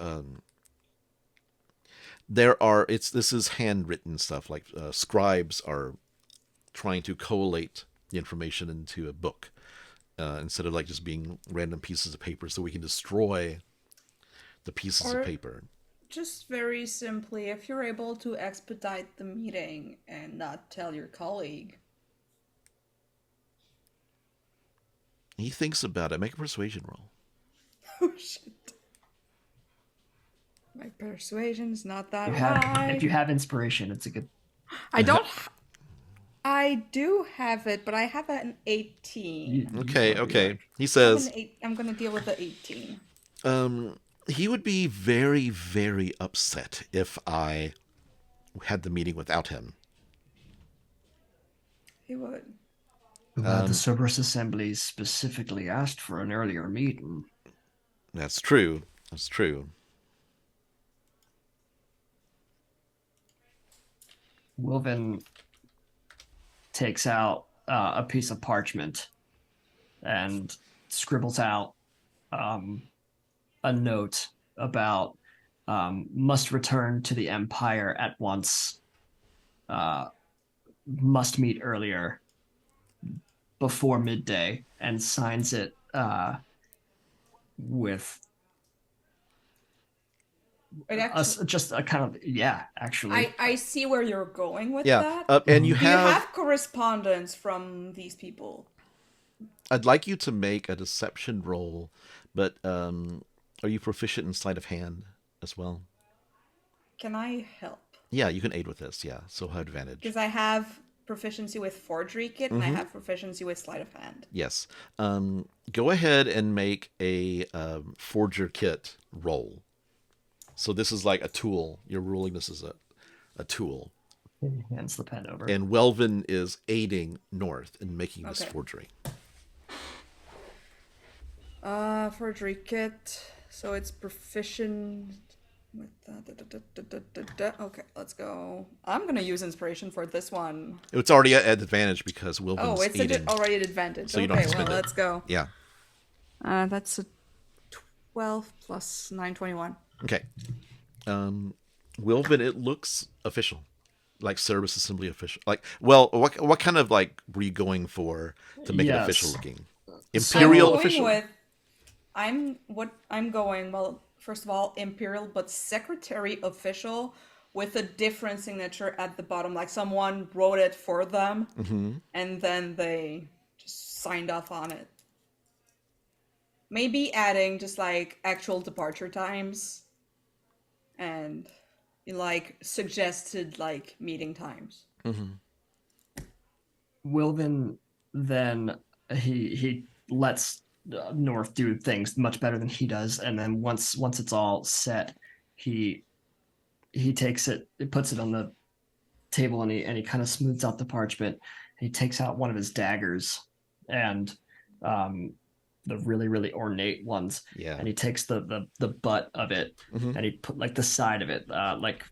is handwritten stuff. Like scribes are trying to collate the information into a book instead of like just being random pieces of paper, so we can destroy the pieces of paper. Just very simply, if you're able to expedite the meeting and not tell your colleague. He thinks about it. Make a persuasion roll. Oh shit. My persuasion's not that high. If you have inspiration, it's a good. I do have it, but I have an 18. Okay. He says, I'm gonna deal with the 18. he would be very, very upset if I had the meeting without him. He would. The Cerberus Assembly specifically asked for an earlier meeting. That's true. Wilvan takes out a piece of parchment and scribbles out a note about must return to the Empire at once, must meet earlier before midday, and signs it with just a kind of actually. I see where you're going with that. And Do you have correspondence from these people? I'd like you to make a deception roll, but are you proficient in sleight of hand as well? Can I help? Yeah, you can aid with this. Yeah, so have advantage. Because I have proficiency with forgery kit and I have proficiency with sleight of hand. Yes. Go ahead and make a forger kit roll. So this is like a tool. You're ruling this as a tool. He hands the pen over. And Wilvan is aiding North in making this forgery. Forgery kit. So it's proficient with that. Okay, let's go. I'm gonna use inspiration for this one. It's already at advantage because Wilvan's aiding. Already at advantage. So you don't have to spend it. Let's go. Yeah. That's a 12 plus 9, 21. Okay. Wilvan, it looks official. Like Service Assembly official. Like, well, what kind of like were you going for to make it official looking? Imperial official? Well, first of all, Imperial, but Secretary official with a different signature at the bottom. Like someone wrote it for them and then they just signed off on it. Maybe adding just like actual departure times and like suggested like meeting times. Wilvan then he lets North do things much better than he does, and then once it's all set, he takes it, puts it on the table, and he kind of smooths out the parchment. He takes out one of his daggers, and the really, really ornate ones. Yeah. And he takes the butt of it and he put like the side of it, like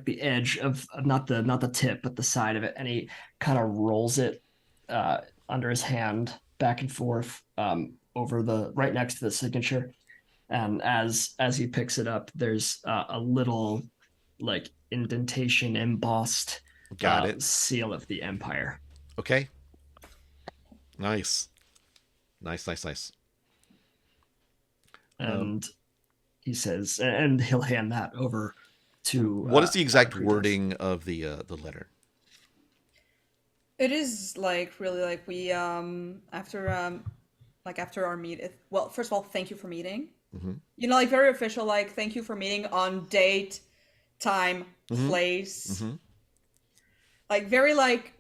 the edge of not the tip, but the side of it, and he kind of rolls it under his hand back and forth over the right next to the signature. And as he picks it up, there's a little like indentation embossed seal of the Empire. Okay. Nice. And he says, and he'll hand that over to. What is the exact wording of the letter? It is like really like we after our meet. Well, first of all, thank you for meeting. You know, like very official. Like thank you for meeting on date, time, place. Like very like.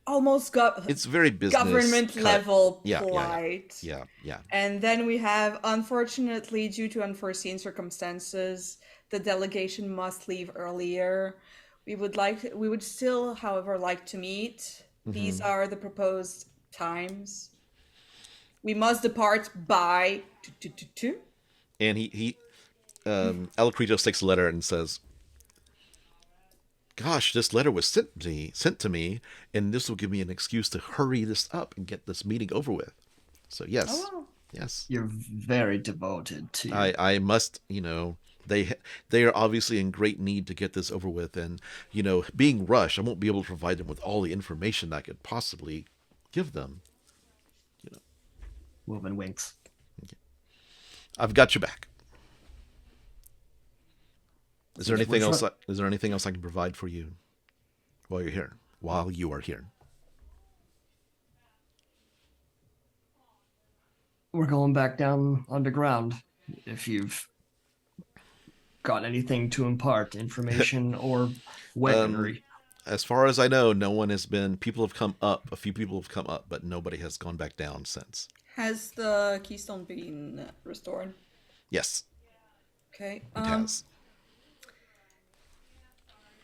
Almost it's very business government level polite. Yeah. And then we have, unfortunately, due to unforeseen circumstances, the delegation must leave earlier. We would still, however, like to meet. These are the proposed times. We must depart by And he Alacritos takes a letter and says, gosh, this letter was sent to me, and this will give me an excuse to hurry this up and get this meeting over with. So yes, Oh, wow. yes, You're very devoted to. I must, they are obviously in great need to get this over with, and being rushed, I won't be able to provide them with all the information I could possibly give them. Wilvan winks. I've got your back. Is there Yes, anything we're else? Is there anything else I can provide for you while you're here? While you are here. We're going back down underground. If you've got anything to impart, information or weaponry. As far as I know, no one has been. People have come up. A few people have come up, but nobody has gone back down since. Has the keystone been restored? Yes, Okay. it has.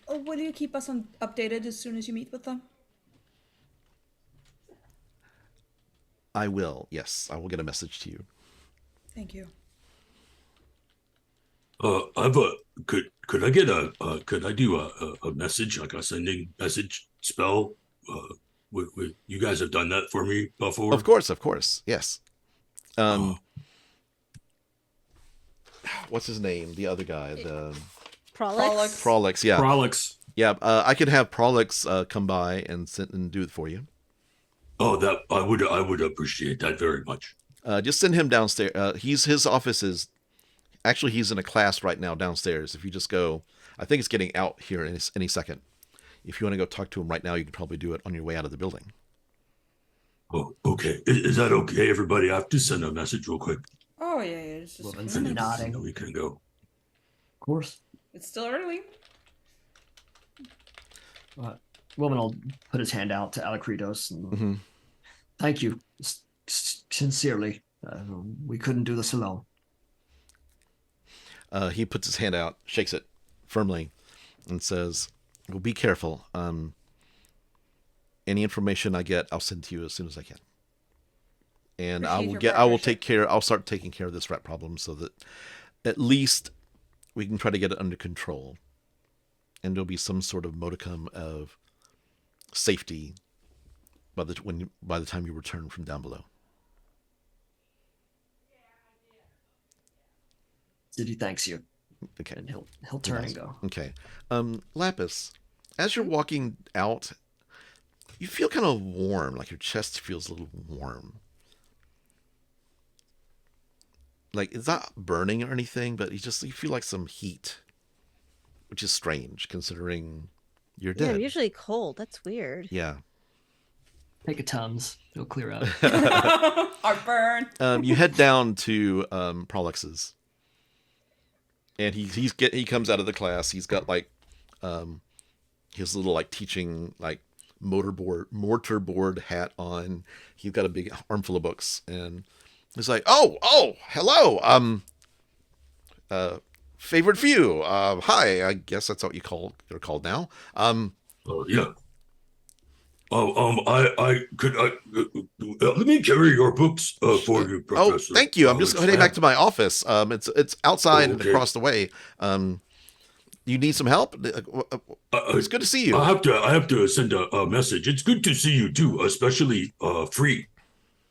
Will you keep us updated as soon as you meet with them? I will. Yes, I will get a message to you. Thank you. I've could I get could I do a message, like a sending message spell? You guys have done that for me before. Of course. Yes. What's his name? The other guy. The Prolix. Prolix. Yeah. Prolix. Yeah. I could have Prolix come by and do it for you. Oh, that I would appreciate that very much. Just send him downstairs. His office is actually he's in a class right now downstairs. If you just go, I think it's getting out here any second. If you want to go talk to him right now, you can probably do it on your way out of the building. Oh, okay. Is that okay, everybody? I have to send a message real quick. Oh yeah. It's just Wilvan's And then nodding. we can go. Of course. It's still early. Wilvan will put his hand out to Alacritos and thank you sincerely. We couldn't do this alone. He puts his hand out, shakes it firmly, and says, "Well, be careful. Any information I get, I'll send to you as soon as I can. And Appreciate I your will take care. I'll start taking care of this rat problem so that at least we can try to get it under control, and there'll be some sort of modicum of safety by the time you return from down below." City thanks you, Okay. and he'll turn and go. Okay. Laphus, as you're walking out, you feel kind of warm, like your chest feels a little warm. Like, it's not burning or anything, but you feel like some heat, which is strange considering you're Yeah, dead. I'm usually cold. That's weird. Yeah. Take a Tums. It'll clear out. Heartburn. You head down to Prolix's, and he comes out of the class. He's got like his little like teaching like mortarboard hat on. He's got a big armful of books, and he's like, "Oh, hello, Favoured Few. Hi, I guess that's what you're called now. Yeah. I could let me carry your books for you, Professor. Oh, thank you. I'm just heading back to my office. It's outside and Okay. across the way. You need some help? It's good to see you. I have to send a message. It's good to see you too, especially free,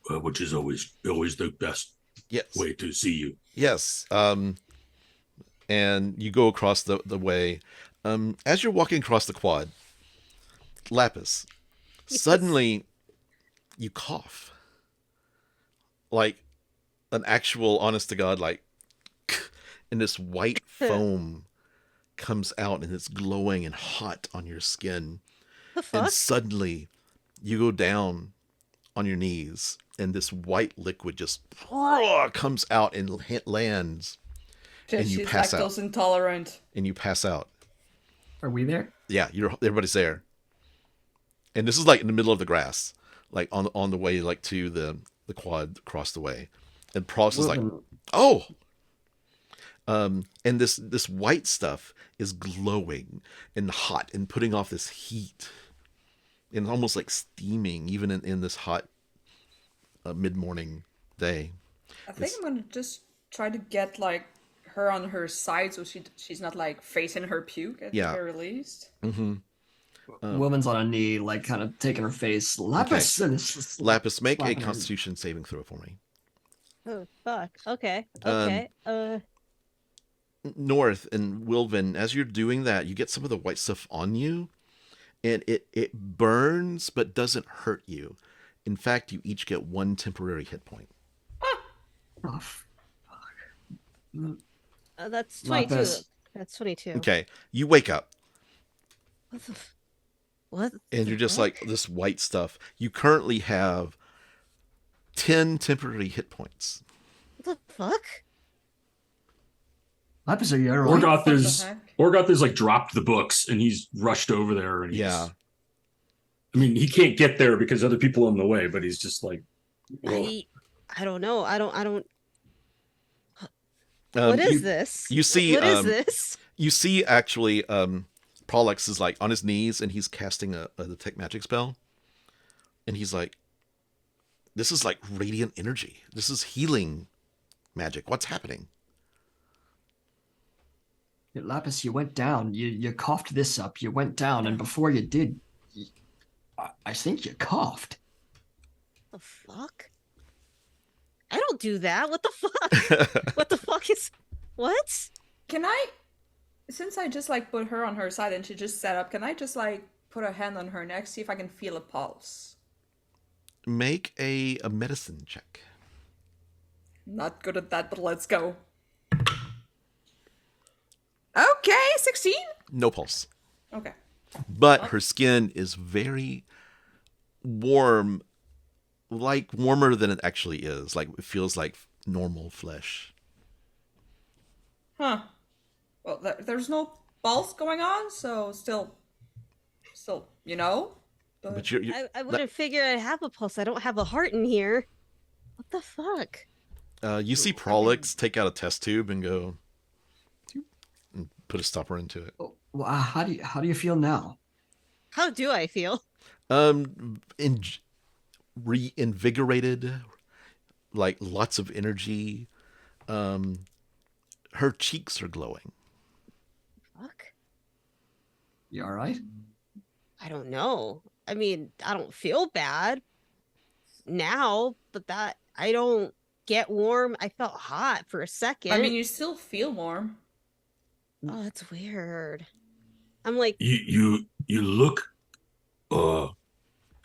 which is always the best Yes. way to see you. Yes. And you go across the way. As you're walking across the quad, Laphus, suddenly you cough. Like an actual, honest to God, like, and this white foam comes out and it's glowing and hot on your skin. The fuck? And suddenly you go down on your knees and this white liquid just comes out and lands. And you She's pass out. lactose intolerant. And you pass out. Are we there? Yeah, everybody's there. And this is like in the middle of the grass, like on the way like to the quad across the way. And Pross is like, "Oh." And this white stuff is glowing and hot and putting off this heat. And almost like steaming even in this hot mid-morning day. I think I'm gonna just try to get like her on her side so she's not like facing her puke at the very least. Mm-hmm. Woman's on a knee, like kind of taking her face. Laphus, and it's just Laphus, make a slapping her. Constitution saving throw for me. Oh fuck. Okay. Okay. North and Wilvan, as you're doing that, you get some of the white stuff on you, and it burns but doesn't hurt you. In fact, you each get 1 temporary hit point. Oh, fuck. That's 22. Laphus. That's 22. Okay, you wake up, What the what? and you're just like this white stuff. You currently have 10 temporary hit points. What the fuck? Laphus, are you alright? Orgoth is like dropped the books and he's rushed over there and Yeah. I mean, he can't get there because other people are in the way, but he's just like, I don't know. I don't. What is this? You see, what is this? You see, actually, Prolix is like on his knees and he's casting a detect magic spell, and he's like, "This is like radiant energy. This is healing magic. What's happening?" Laphus, you went down. You coughed this up. You went down, and before you did, I think you coughed. The fuck? I don't do that. What the fuck? What the fuck is? What? Can I, since I just like put her on her side and she just sat up, can I just like put a hand on her neck, see if I can feel a pulse? Make a medicine check. Not good at that, but let's go. Okay, 16. No pulse. Okay. But her skin is very warm, like warmer than it actually is. Like it feels like normal flesh. Huh. Well, there's no pulse going on, so still, you know. But you're I wouldn't figure I'd have a pulse. I don't have a heart in here. What the fuck? you see Prolix take out a test tube and go and put a stopper into it. Well, how do you feel now? How do I feel? Reinvigorated, like lots of energy. Her cheeks are glowing. Fuck. You all right? I don't know. I mean, I don't feel bad now, but that I don't get warm. I felt hot for a second. I mean, you still feel warm. Oh, that's weird. I'm like, You look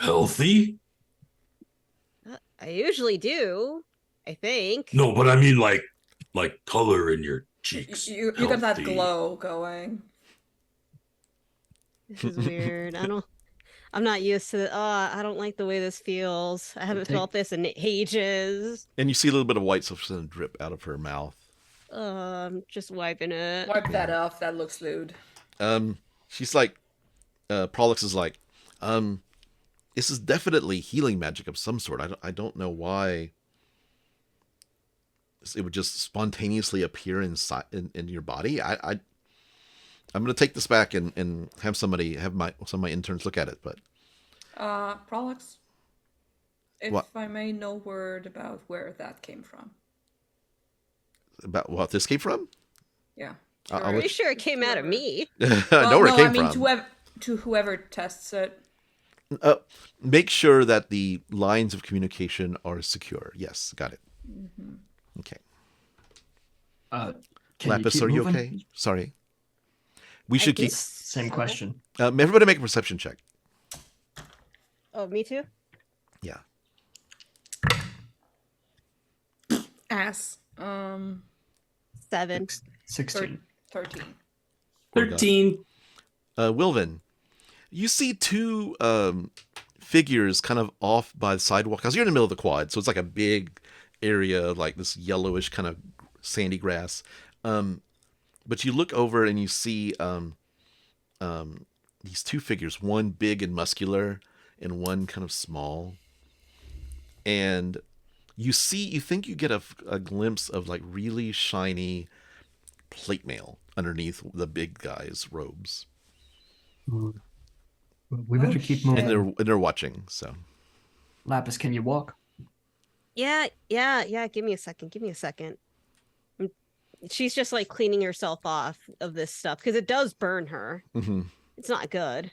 healthy? I usually do. I think. No, but I mean like color in your cheeks. You got that Healthy. glow going. This is weird. I'm not used to it. I don't like the way this feels. I haven't felt this in ages. And you see a little bit of white stuff drip out of her mouth. Just wiping it. Wipe that off. That looks lewd. She's like, Prolix is like, this is definitely healing magic of some sort. I don't know why it would just spontaneously appear inside in your body. I'm gonna take this back and have some of my interns look at it. But Prolix, if what? I may know word about where that came from. About what this came from? Yeah. I'll Are you sure it came out of me? I know where it came I mean, from. to whoever tests it. Make sure that the lines of communication are secure. Yes, got it. Mm-hmm. Okay. Laphus, are you okay? Sorry. We should keep. Same question. Everybody make a perception check. Oh, me too? Yeah. Ass. 7. 16. 13. 13. Wilvan, you see two figures kind of off by the sidewalk. Because you're in the middle of the quad, so it's like a big area, like this yellowish kind of sandy grass. But you look over and you see these two figures, one big and muscular and one kind of small. And you think you get a glimpse of like really shiny plate mail underneath the big guy's robes. We better keep moving. And they're watching, so. Laphus, can you walk? Yeah. Give me a second. I'm she's just like cleaning herself off of this stuff because it does burn her. Mm-hmm. It's not good.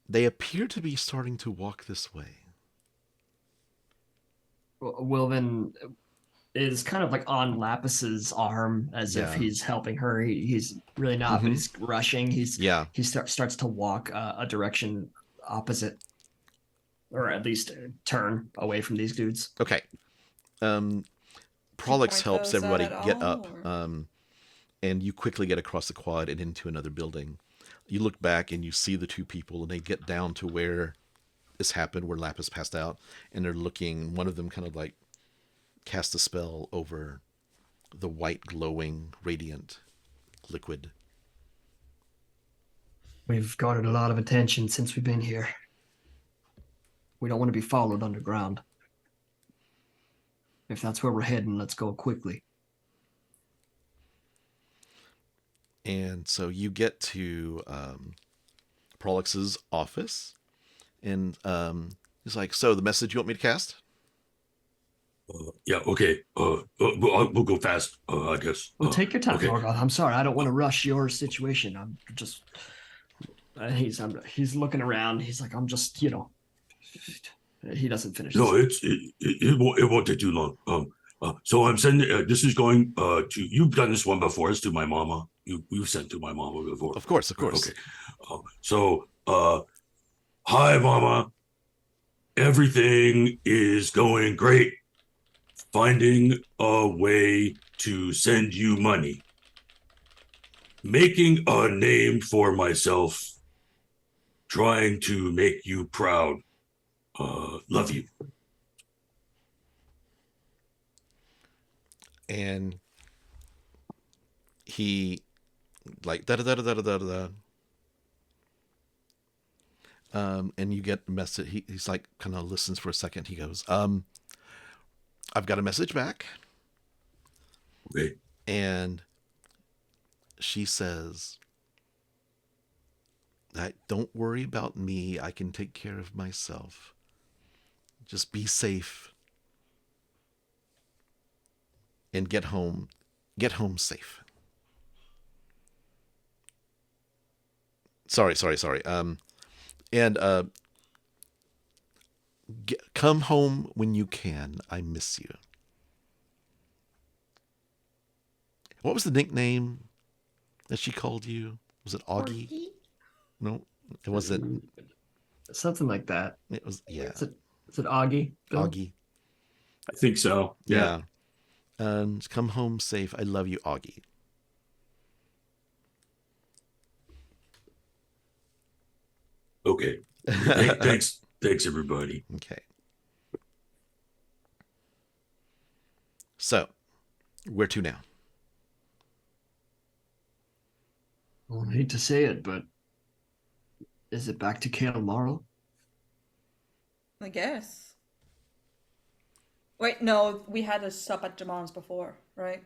They appear to be starting to walk this way. Wilvan is kind of like on Laphus's arm as if he's helping her. He's really not, but he's rushing. He starts to walk a direction opposite, or at least turn away from these dudes. Okay. Prolix helps everybody get up, and you quickly get across the quad and into another building. You look back and you see the two people, and they get down to where this happened, where Laphus passed out, and they're looking. One of them kind of like cast a spell over the white, glowing, radiant liquid. We've garnered a lot of attention since we've been here. We don't want to be followed underground. If that's where we're heading, let's go quickly. And so you get to Prolix's office, and he's like, "So the message you want me to cast?" Yeah, okay. We'll go fast, I guess. Well, take your time, okay. Orgoth. I'm sorry, I don't want to rush your situation. I'm just. He's looking around. He's like, I'm just, He doesn't finish. No, it won't take too long. So I'm sending. This is going to. You've done this one before. It's to my mama. You've sent to my mama before. Of course. Okay. Hi, mama. Everything is going great. Finding a way to send you money. Making a name for myself. Trying to make you proud. Love you. And he like da da da da da da da. And you get a message. He's like kind of listens for a second. He goes, I've got a message back. Okay. And she says, don't worry about me. I can take care of myself. Just be safe. And get home safe. Sorry. Come home when you can. I miss you. What was the nickname that she called you? Was it Augie? No, it wasn't. Something like that. It was, yeah. Is it Augie? Bill? Augie. I think so. Yeah. Come home safe. I love you, Augie. Okay. Thanks, everybody. Okay. So, where to now? Well, I hate to say it, but is it back to Kael Marl? I guess. Wait, no, we had a sup at Jamon's before, right?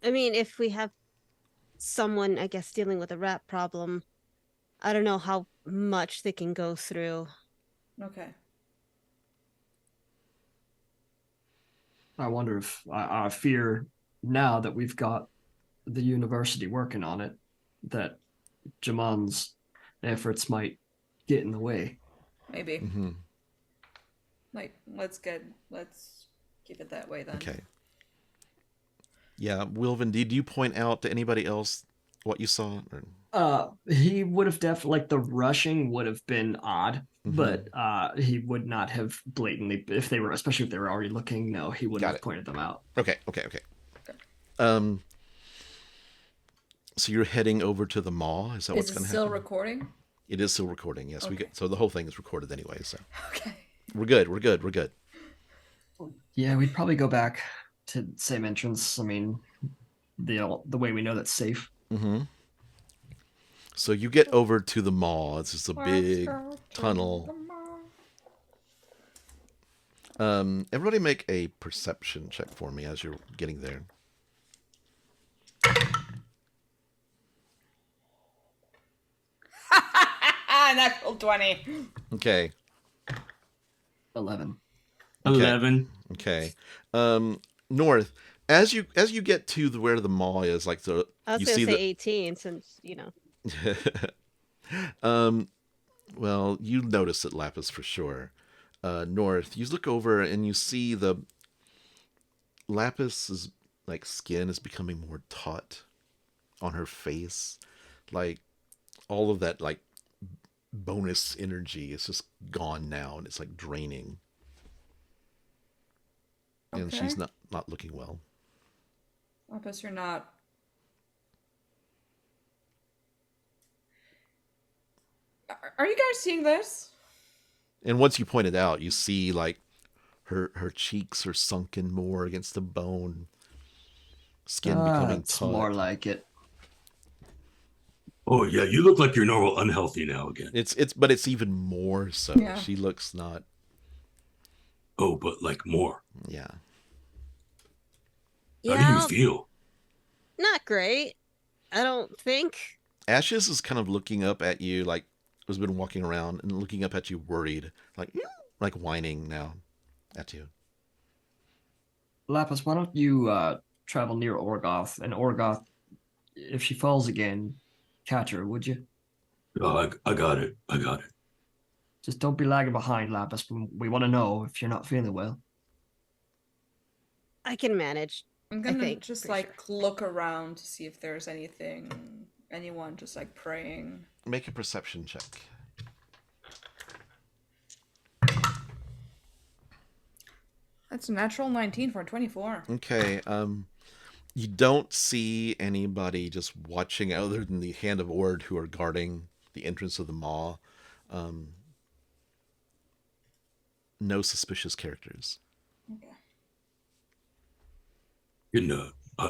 I mean, if we have someone, I guess, dealing with a rat problem, I don't know how much they can go through. Okay. I wonder if I fear now that we've got the university working on it, that Jamon's efforts might get in the way. Maybe. Mm-hmm. Like, let's keep it that way then. Okay. Yeah, Wilvan, did you point out to anybody else what you saw? He would have definitely, like, the rushing would have been odd, Mm-hmm. but he would not have blatantly, especially if they were already looking, no, he wouldn't have pointed them out. Okay. So you're heading over to the mall? Is that what's going to happen? Is it still recording? It is still recording, yes. Okay. So the whole thing is recorded anyway, so. Okay. We're good. Yeah, we'd probably go back to the same entrance. I mean, the way we know that's safe. Mm-hmm. So you get over to the mall. It's just a big tunnel. Everybody make a perception check for me as you're getting there. Natural 20. Okay. 11. Okay. 11. Okay. North, as you get to where the maw is, like the I was you gonna see say the 18 since, well, you notice it, Laphus, for sure. North, you look over and you see the Laphus's like skin is becoming more taut on her face, like all of that like bonus energy is just gone now, and it's like draining. And Okay. she's not looking well. I guess you're not. Are you guys seeing this? And once you point it out, you see like her cheeks are sunken more against the bone, skin becoming It's taut. more like it. Oh yeah, you look like you're normal unhealthy now again. But it's even more so. Yeah. She looks not. Oh, but like more. Yeah. How do you feel? not great. I don't think. Ashes is kind of looking up at you, like has been walking around and looking up at you, worried, like whining now at you. Laphus, why don't you travel near Orgoth? And Orgoth, if she falls again, catch her, would you? Oh, I got it. Just don't be lagging behind, Laphus. We want to know if you're not feeling well. I can manage. I'm gonna think, just for like look around to see if there's anyone just like praying. Make a perception check. That's a natural 19 for a 24. Okay. You don't see anybody just watching other than the Hand of Ord who are guarding the entrance of the maw. No suspicious characters. Okay.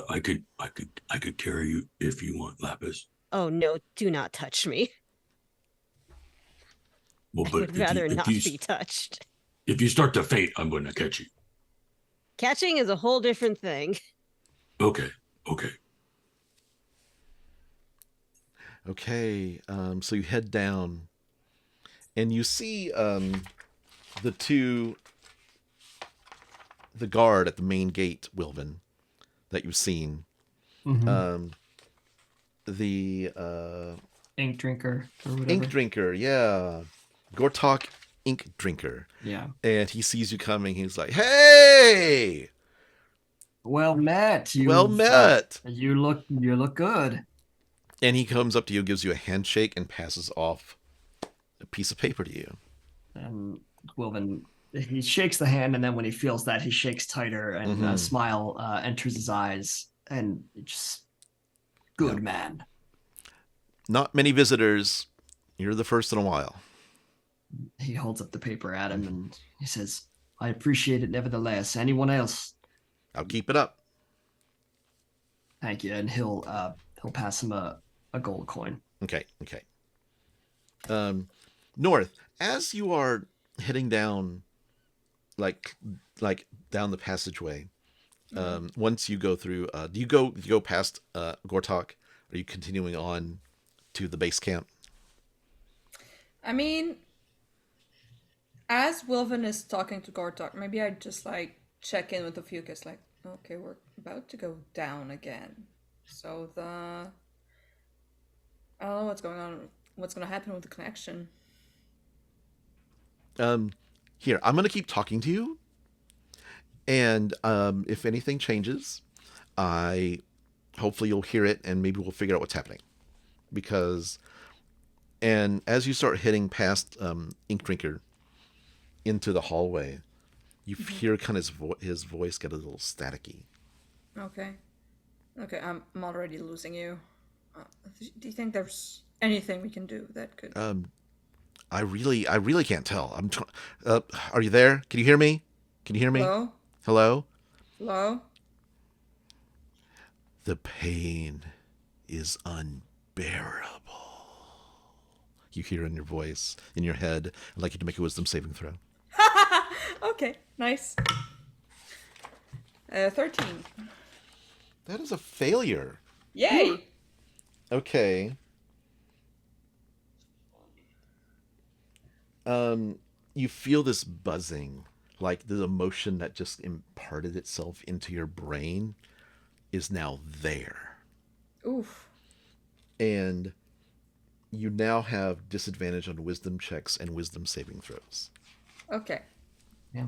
I could carry you if you want, Laphus. Oh no, do not touch me. Well, I but would rather not be touched. If you start to faint, I'm going to catch you. Catching is a whole different thing. Okay. Okay. So you head down, and you see the guard at the main gate, Wilvan, that you've seen. Mm-hmm. The Ink drinker or whatever. ink drinker, yeah. Gortok ink drinker. Yeah. And he sees you coming. He's like, "Hey, Well met. well met." You look good. And he comes up to you, gives you a handshake, and passes off a piece of paper to you. And Wilvan, he shakes the hand, and then when he feels that, he shakes tighter, and a smile enters his eyes, and just good man. Not many visitors. You're the first in a while. He holds up the paper at him, and he says, "I appreciate it nevertheless. Anyone else?" I'll keep it up. Thank you. And he'll pass him a gold coin. Okay. North, as you are heading down, like down the passageway, once you go through, do you go past Gortok? Are you continuing on to the base camp? I mean, as Wilvan is talking to Gortok, maybe I just like check in with a few kids, like, okay, we're about to go down again. So I don't know what's going on, what's going to happen with the connection. Here, I'm going to keep talking to you. And if anything changes, hopefully you'll hear it and maybe we'll figure out what's happening. And as you start heading past Ink Drinker into the hallway, you hear kind of his voice get a little staticky. Okay, I'm already losing you. Do you think there's anything we can do that could? I really can't tell. Are you there? Can you hear me? Hello? Hello? The pain is unbearable. You hear in your voice, in your head. I'd like you to make a wisdom saving throw. Okay, nice. 13. That is a failure. Yay! Okay. You feel this buzzing, like the emotion that just imparted itself into your brain is now there. Oof. And you now have disadvantage on wisdom checks and wisdom saving throws. Okay. Yeah.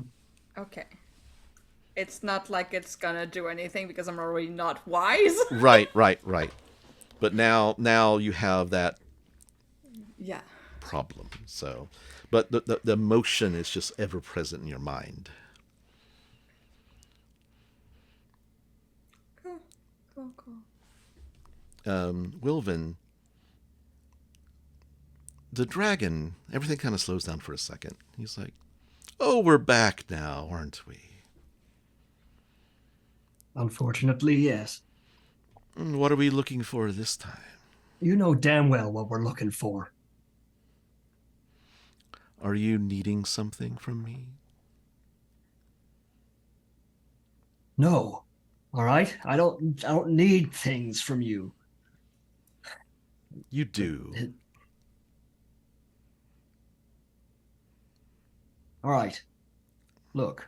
Okay. It's not like it's gonna do anything because I'm already not wise. Right. But now you have that Yeah. problem. So, but the emotion is just ever present in your mind. Cool. Wilvan, the dragon, everything kind of slows down for a second. He's like, "Oh, we're back now, aren't we?" Unfortunately, yes. What are we looking for this time? You know damn well what we're looking for. Are you needing something from me? No. All right? I don't need things from you. You do. All right. Look.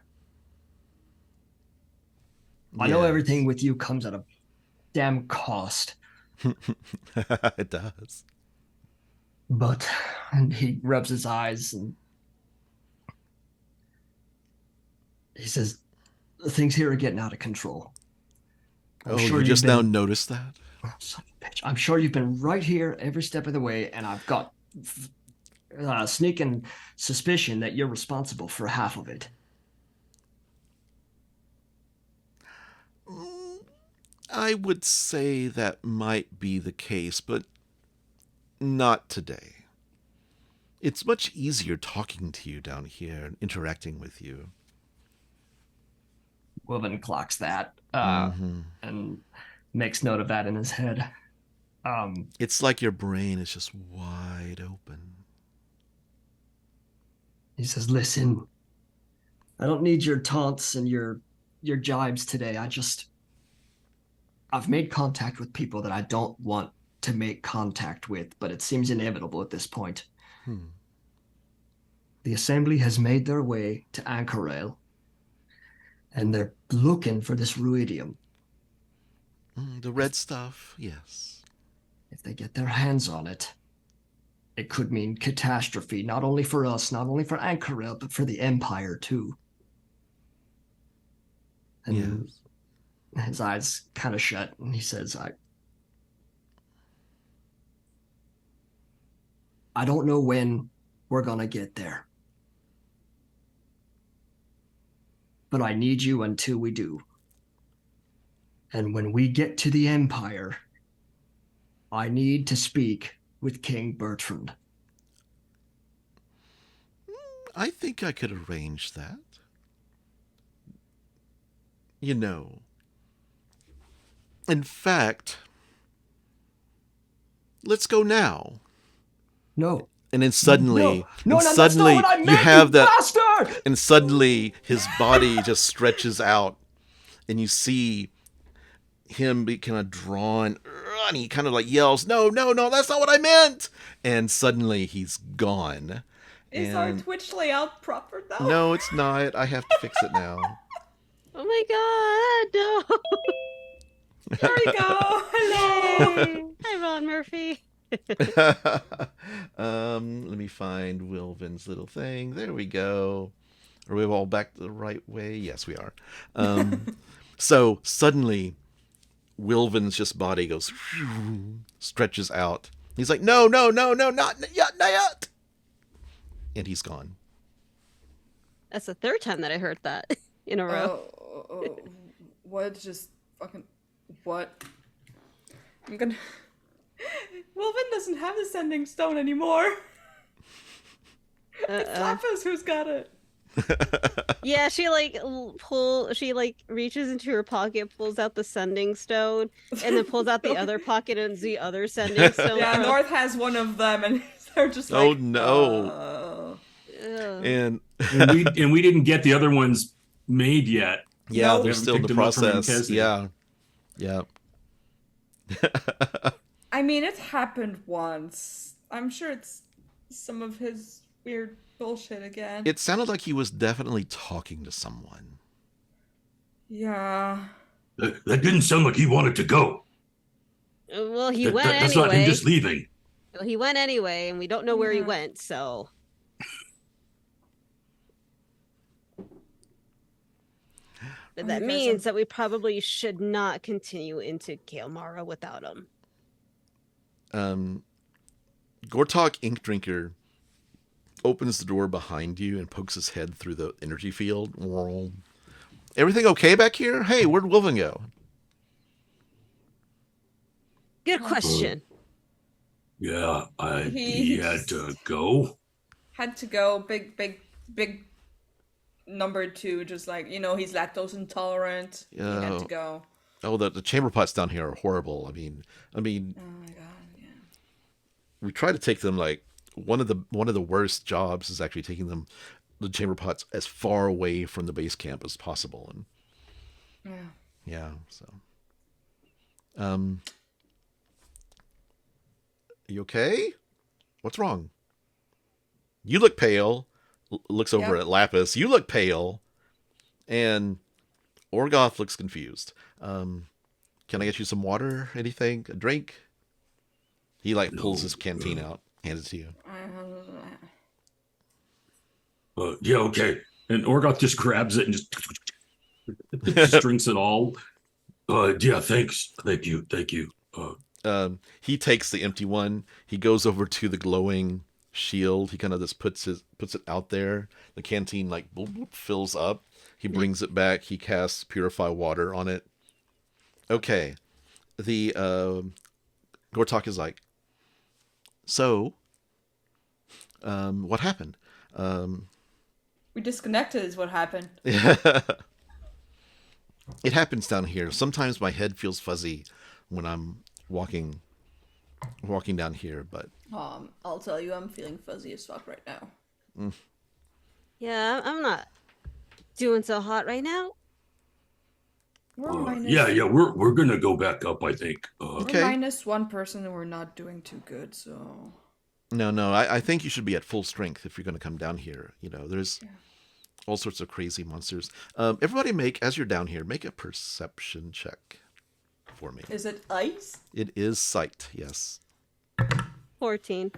I know everything with you comes at a damn cost. It does. But, and he rubs his eyes and he says, things here are getting out of control. You just now noticed that? Oh, son of a bitch. I'm sure you've been right here every step of the way, and I've got a sneaking suspicion that you're responsible for half of it. I would say that might be the case, but not today. It's much easier talking to you down here and interacting with you. Wilvan clocks that and makes note of that in his head. It's like your brain is just wide open. He says, listen, I don't need your taunts and your jibes today. I've made contact with people that I don't want to make contact with, but it seems inevitable at this point. The Assembly has made their way to Anchorale, and they're looking for this ruidium. The red stuff, yes. If they get their hands on it, it could mean catastrophe, not only for us, not only for Anchorale, but for the Empire, too. And his eyes kind of shut, and he says, I don't know when we're going to get there. But I need you until we do. And when we get to the Empire, I need to speak with King Bertrand. I think I could arrange that. You know. In fact, let's go now. No. And then suddenly, no, suddenly that's not what I meant, you have that, bastard! And suddenly his body just stretches out, and you see him be kind of drawn, and he kind of like yells, "No, that's not what I meant!" And suddenly he's gone. Is our Twitch layout proper though? No, it's not. I have to fix it now. Oh my god, no! There we go. Hello. Hi, Ron Murphy. Let me find Wilvan's little thing. There we go. Are we all back the right way? Yes, we are. So suddenly, Wilvan's just body goes, stretches out. He's like, no, not yet. And he's gone. That's the third time that I heard that in a row. What just fucking what? I'm gonna. Wilvan doesn't have the sending stone anymore. It's Laphus who's got it. Yeah, she reaches into her pocket, pulls out the sending stone, and then pulls out the other pocket and the other sending stone. Yeah, North has one of them, and they're just like, oh no. And we didn't get the other ones made yet. Yeah, Nope. they're still in the process. Yeah. I mean, it's happened once. I'm sure it's some of his Weird bullshit again. It sounded like he was definitely talking to someone. Yeah. That didn't sound like he wanted to go. Well, he That- went that- that's anyway. not him just leaving. Well, he went anyway, and we don't know where he Yeah. went, so. But that Okay, means so- that we probably should not continue into Kael'Mara without him. Gortok Ink Drinker opens the door behind you and pokes his head through the energy field. Everything okay back here? Hey, where'd Wilvan go? Good question. Yeah, He he had to go. Had to go. Big number 2. Just like, he's lactose intolerant. He had to go. Oh, the chamber pots down here are horrible. I mean, Oh my god. Yeah. we try to take them like one of the worst jobs is actually taking the chamber pots as far away from the base camp as possible. And Yeah. so you okay? What's wrong? You look pale. Looks over Yep. at Laphus. You look pale. And Orgoth looks confused. Can I get you some water? Anything? A drink? He pulls his canteen out, hands it to you. Yeah, okay. And Orgoth just grabs it and just drinks it all. Yeah, thanks. Thank you. He takes the empty one. He goes over to the glowing shield. He kind of just puts it out there. The canteen boop, boop, fills up. He brings it back. He casts purify water on it. Okay. The Gortok is like, so what happened? We disconnected is what happened. It happens down here. Sometimes my head feels fuzzy when I'm walking down here, but I'll tell you, I'm feeling fuzzy as fuck right now. Yeah, I'm not doing so hot right now. We're minus, Yeah, we're gonna go back up, I think. Okay. we're minus 1 person and we're not doing too good, so no, I think you should be at full strength if you're going to come down here. There's all sorts of crazy monsters. Everybody as you're down here, make a perception check for me. is it ice? It is sight, yes. 14.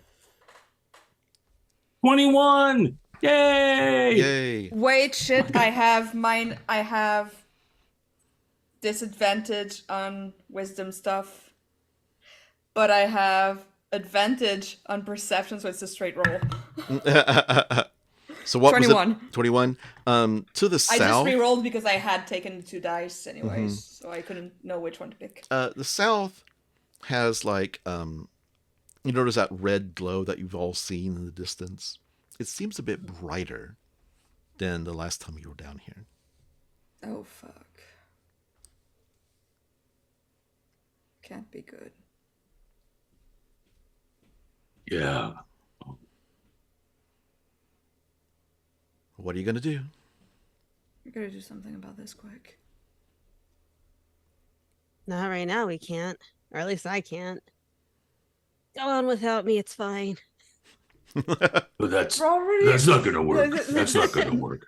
21! Yay! Yay. Wait, shit, I have disadvantage on wisdom stuff, but I have advantage on perception, so it's a straight roll. So what 21. was it? 21. To the I just south. re-rolled because I had taken the 2 dice anyways, so I couldn't know which one to pick. The south has you notice that red glow that you've all seen in the distance. It seems a bit brighter than the last time you were down here. Oh fuck. Can't be good. Yeah. What are you going to do? We gotta do something about this quick. Not right now, we can't. Or at least I can't. Go on without me, it's fine. But that's We're already- not gonna work. That's not gonna work.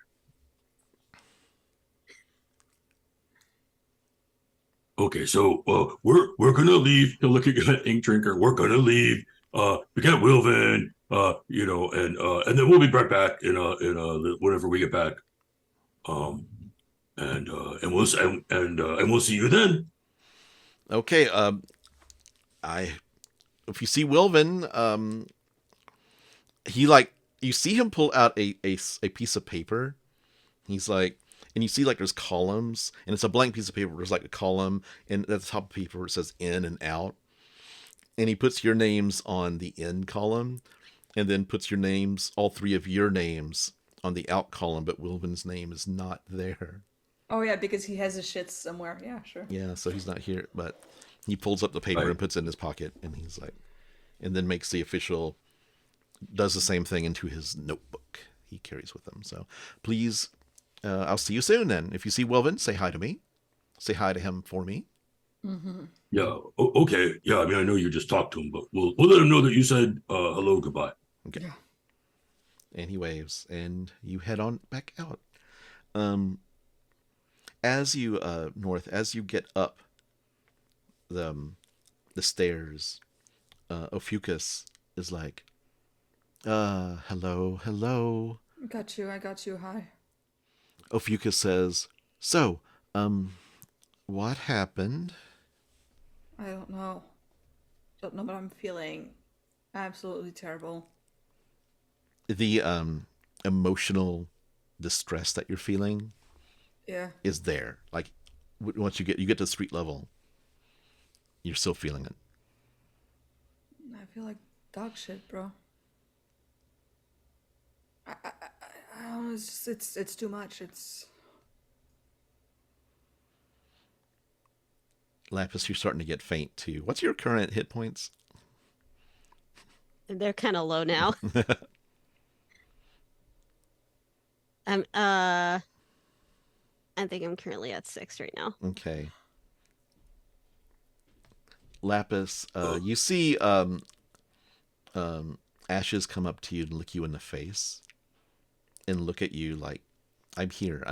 Okay, so we're gonna leave. He'll look at Ink Drinker. We're gonna leave. We get Wilvan. And then we'll be right back in whenever we get back. And we'll see you then. Okay. If you see Wilvan, you see him pull out a piece of paper. He's like, and you see there's columns, and it's a blank piece of paper. There's a column, and at the top of the paper it says in and out. And he puts your names on the in column, and then puts your names, all 3 of your names, on the out column, but Wilvan's name is not there. Oh yeah, because he has his shit somewhere. Yeah, sure. Yeah, so he's not here, but he pulls up the paper Right. and puts it in his pocket, and he's like, and then makes the official, does the same thing into his notebook he carries with him. So please, I'll see you soon then. If you see Wilvan, say hi to me. Say hi to him for me. Mm-hmm. Yeah. Okay. Yeah. I mean, I know you just talked to him, but we'll let him know that you said hello, goodbye. Okay. Yeah. And he waves, and you head on back out. As you north, as you get up the stairs, Ophiuchus is like, hello, hello. I got you, hi. Ophiuchus says, so, what happened? I don't know. Don't know, but I'm feeling absolutely terrible. The emotional distress that you're feeling is there. Like, once you get to street level, you're still feeling it. I feel like dog shit, bro. I don't know, it's too much. It's Laphus, you're starting to get faint too. What's your current hit points? They're kind of low now. I think I'm currently at 6 right now. Okay. Laphus, you see Ashes come up to you and look you in the face and look at you like, I'm here.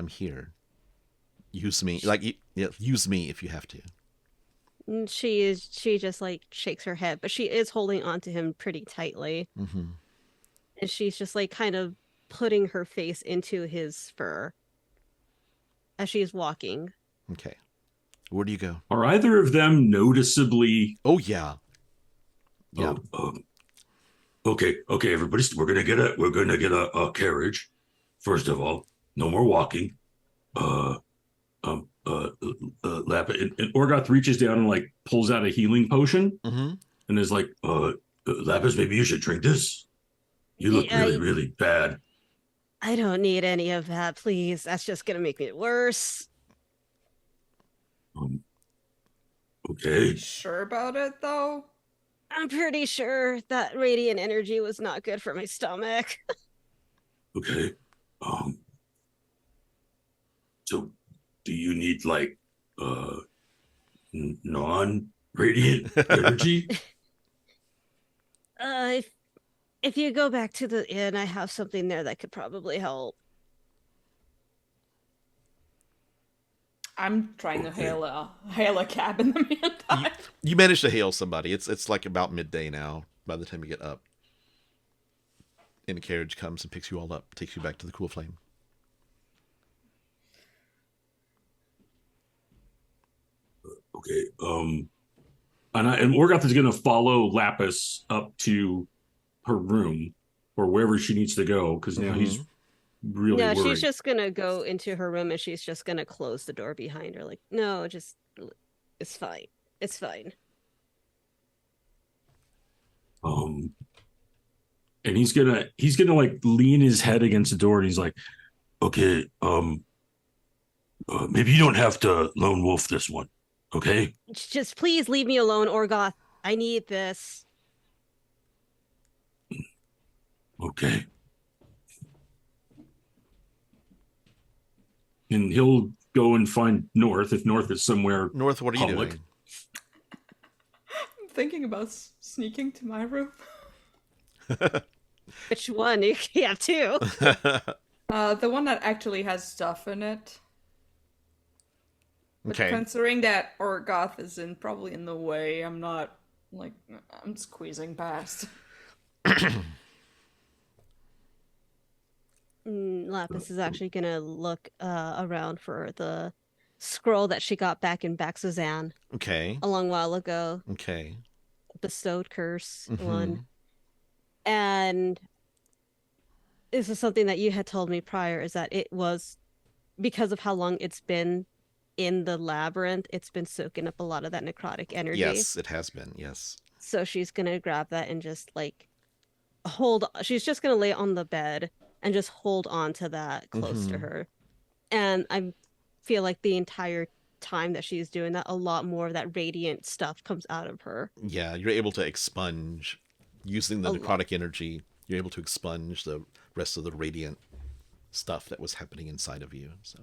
Use me. Like, use me if you have to. And she just like shakes her head, but she is holding on to him pretty tightly. Mm-hmm. And she's just like kind of putting her face into his fur as she's walking. Okay. Where do you go? Are either of them noticeably? Oh, yeah. Yeah. Okay, everybody, we're gonna get a carriage. First of all, no more walking. And Orgoth reaches down and like pulls out a healing potion, Mm-hmm. and is like, Laphus, maybe you should drink this. You look really, really bad. I don't need any of that, please. That's just gonna make it worse. Okay. You sure about it though? I'm pretty sure that radiant energy was not good for my stomach. Okay. So do you need like non-radiant energy? If you go back to the inn, I have something there that could probably help. I'm trying to hail a cab in the meantime. You managed to hail somebody. It's like about midday now by the time you get up. And a carriage comes and picks you all up, takes you back to the Cool Flame. Okay. and Orgoth is going to follow Laphus up to her room or wherever she needs to go because now he's really worried. She's just gonna go into her room and she's just gonna close the door behind her. Like, no, just it's fine. It's fine. And he's gonna like lean his head against the door and he's like, okay, maybe you don't have to lone wolf this one, okay? Just please leave me alone, Orgoth. I need this. Okay. and he'll go and find North if North is somewhere. North, what are you public. doing? I'm thinking about sneaking to my room. Which one? You have two. The one that actually has stuff in it. But Okay. considering that Orgoth is probably in the way, I'm not, like, I'm squeezing past. Laphus is actually gonna look around for the scroll that she got back in Baxozan Okay. a long while ago. Okay. Bestowed curse Mhm. one. And this is something that you had told me prior, is that it was because of how long it's been in the labyrinth, it's been soaking up a lot of that necrotic energy. Yes, it has been. Yes. So she's gonna grab that and just like she's just gonna lay it on the bed and just hold on to that close to Mhm. her. And I feel like the entire time that she's doing that, a lot more of that radiant stuff comes out of her. Yeah, you're able to expunge using the A lot. necrotic energy. You're able to expunge the rest of the radiant stuff that was happening inside of you. So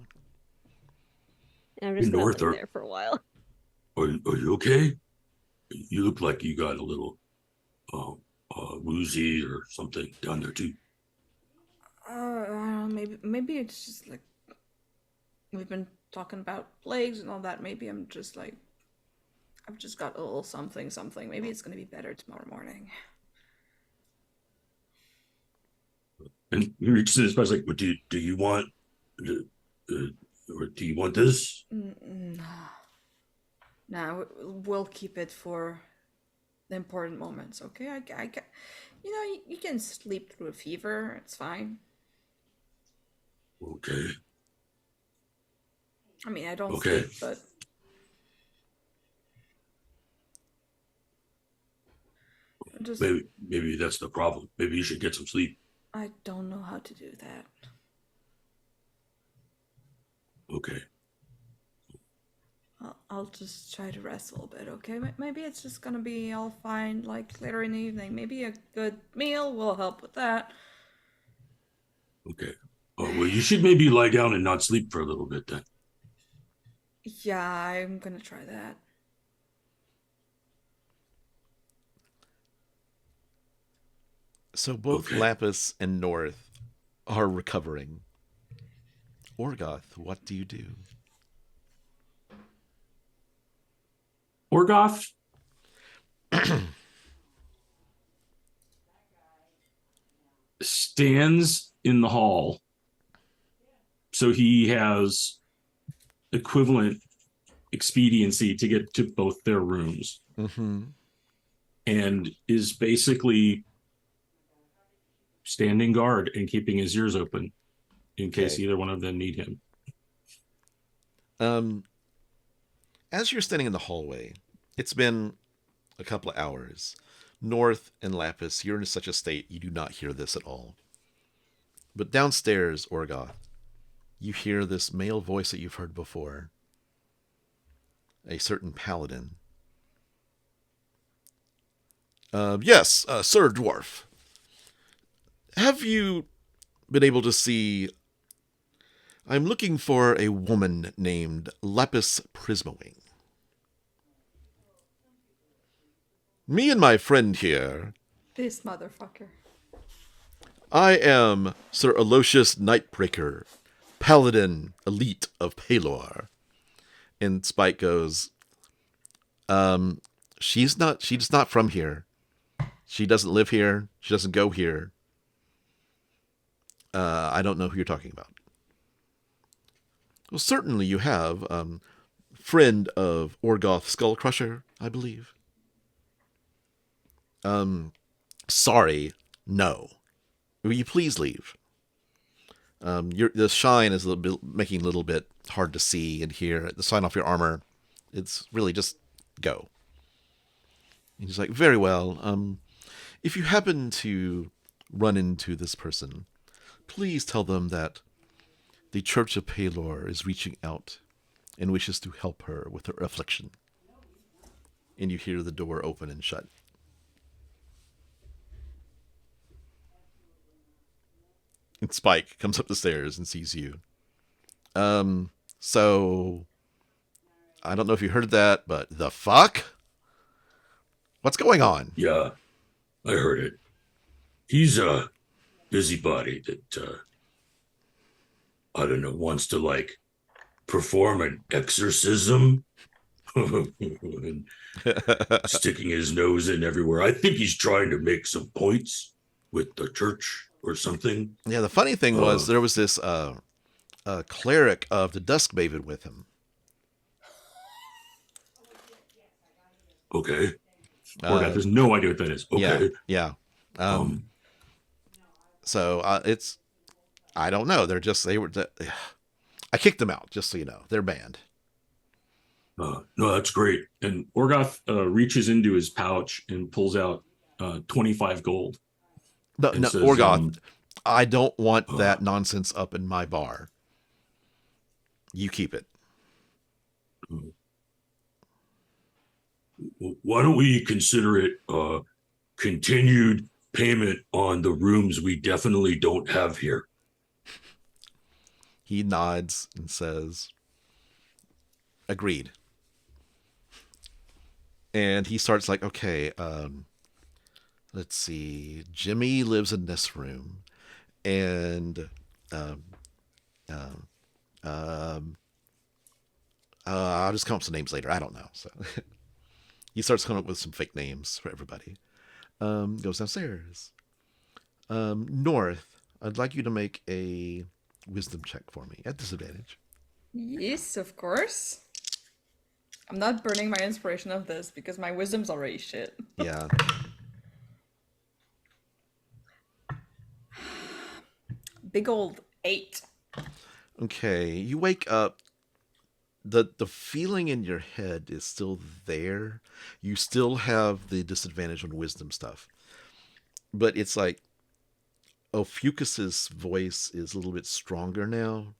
And I'm just gonna North lay or- there for a while. Are you okay? You look like you got a little woozy or something down there too. Maybe it's just like we've been talking about plagues and all that. Maybe I'm just like I've just got a little something. Maybe it's gonna be better tomorrow morning. And he reaches in his pouch like, do you want, or do you want this? No, we'll keep it for the important moments, okay? I you can sleep through a fever. It's fine. Okay. I mean, I don't Okay. sleep, but just Maybe that's the problem. Maybe you should get some sleep. I don't know how to do that. Okay. I'll just try to rest a little bit, okay? Maybe it's just gonna be all fine, like later in the evening. Maybe a good meal will help with that. Okay. Well, you should maybe lie down and not sleep for a little bit then. Yeah, I'm gonna try that. So both Okay. Laphus and North are recovering. Orgoth, what do you do? Orgoth stands in the hall, so he has equivalent expediency to get to both their rooms, and is basically standing guard and keeping his ears open in case either one of them need him. As you're standing in the hallway, it's been a couple of hours. North and Laphus, you're in such a state you do not hear this at all. But downstairs, Orgoth, you hear this male voice that you've heard before. A certain paladin. Yes, Sir Dwarf. Have you been able to see... I'm looking for a woman named Laphus Prismawing. Me and my friend here... This motherfucker. I am Sir Aloysius Nightbreaker, Paladin Elite of Pelor. And Spike goes, she's not from here. She doesn't live here. She doesn't go here. I don't know who you're talking about. Well, certainly you have. Friend of Orgoth Skullcrusher, I believe. Sorry, no. Will you please leave? The shine is making a little bit hard to see and hear. The sign off your armor. It's really just go. And he's like, very well. If you happen to run into this person, please tell them that the Church of Pelor is reaching out and wishes to help her with her affliction. And you hear the door open and shut. And Spike comes up the stairs and sees you. So I don't know if you heard that, but the fuck? What's going on? Yeah, I heard it. He's a busybody that, I don't know, wants to, like, perform an exorcism. And sticking his nose in everywhere. I think he's trying to make some points with the church or something. Yeah, the funny thing was there was this cleric of the Dusk Maven with him. Okay. Orgoth has no idea what that is. Okay. Yeah. So it's, I don't know. I kicked them out, just so you know. They're banned. No, that's great. And Orgoth reaches into his pouch and pulls out 25 gold. No, says, Orgoth, I don't want that nonsense up in my bar. You keep it. Why don't we consider it continued payment on the rooms we definitely don't have here? He nods and says, agreed. And he starts like, okay, let's see. Jimmy lives in this room. and um, um, um, I'll just come up with some names later. I don't know. So he starts coming up with some fake names for everybody. Goes downstairs. North, I'd like you to make a wisdom check for me at disadvantage. Yes, of course. I'm not burning my inspiration of this because my wisdom's already shit. Yeah. Big old 8. Okay. You wake up. The feeling in your head is still there. You still have the disadvantage on wisdom stuff. But it's like Ophiuchus's voice is a little bit stronger now,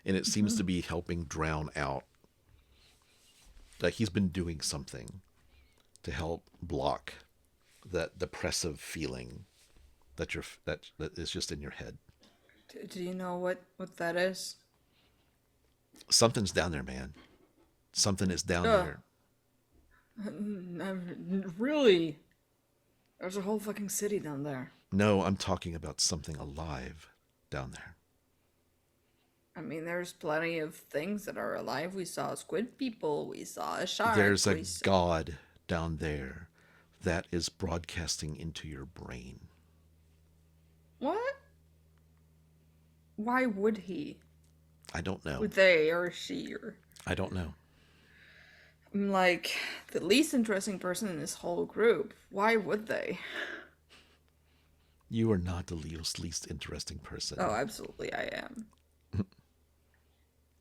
and it seems to be helping drown out. Like he's been doing something to help block that depressive feeling that is just in your head. Do you know what that is? Something's down there, man. Something is down there. Really? There's a whole fucking city down there. No, I'm talking about something alive down there. I mean, there's plenty of things that are alive. We saw squid people. We saw a shark. There's a god down there that is broadcasting into your brain. What? Why would he? I don't know. Would they or she or... I don't know. I'm like the least interesting person in this whole group. Why would they? You are not the least interesting person. Oh, absolutely, I am.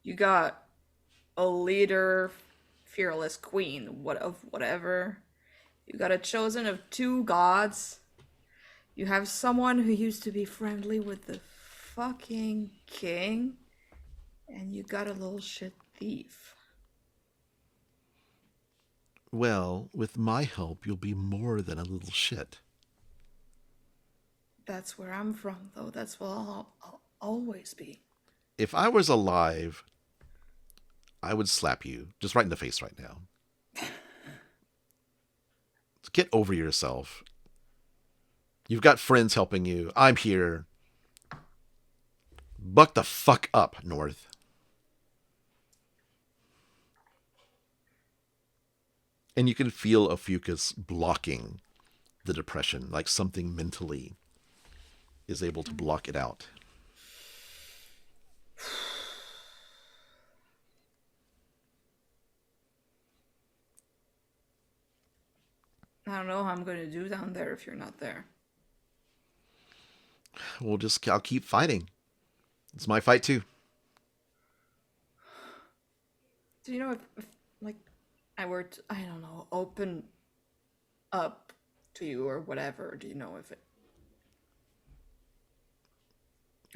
You got a leader, fearless queen, whatever. You got a chosen of 2 gods. You have someone who used to be friendly with the fucking king. And you got a little shit thief. Well, with my help, you'll be more than a little shit. That's where I'm from, though. That's what I'll always be. If I was alive, I would slap you just right in the face right now. Get over yourself. You've got friends helping you. I'm here. Buck the fuck up, North. And you can feel Ophiuchus blocking the depression, like something mentally is able to block it out. I don't know how I'm going to do down there if you're not there. I'll keep fighting. It's my fight too. Do you know if like, I were to, I don't know, open up to you or whatever, do you know if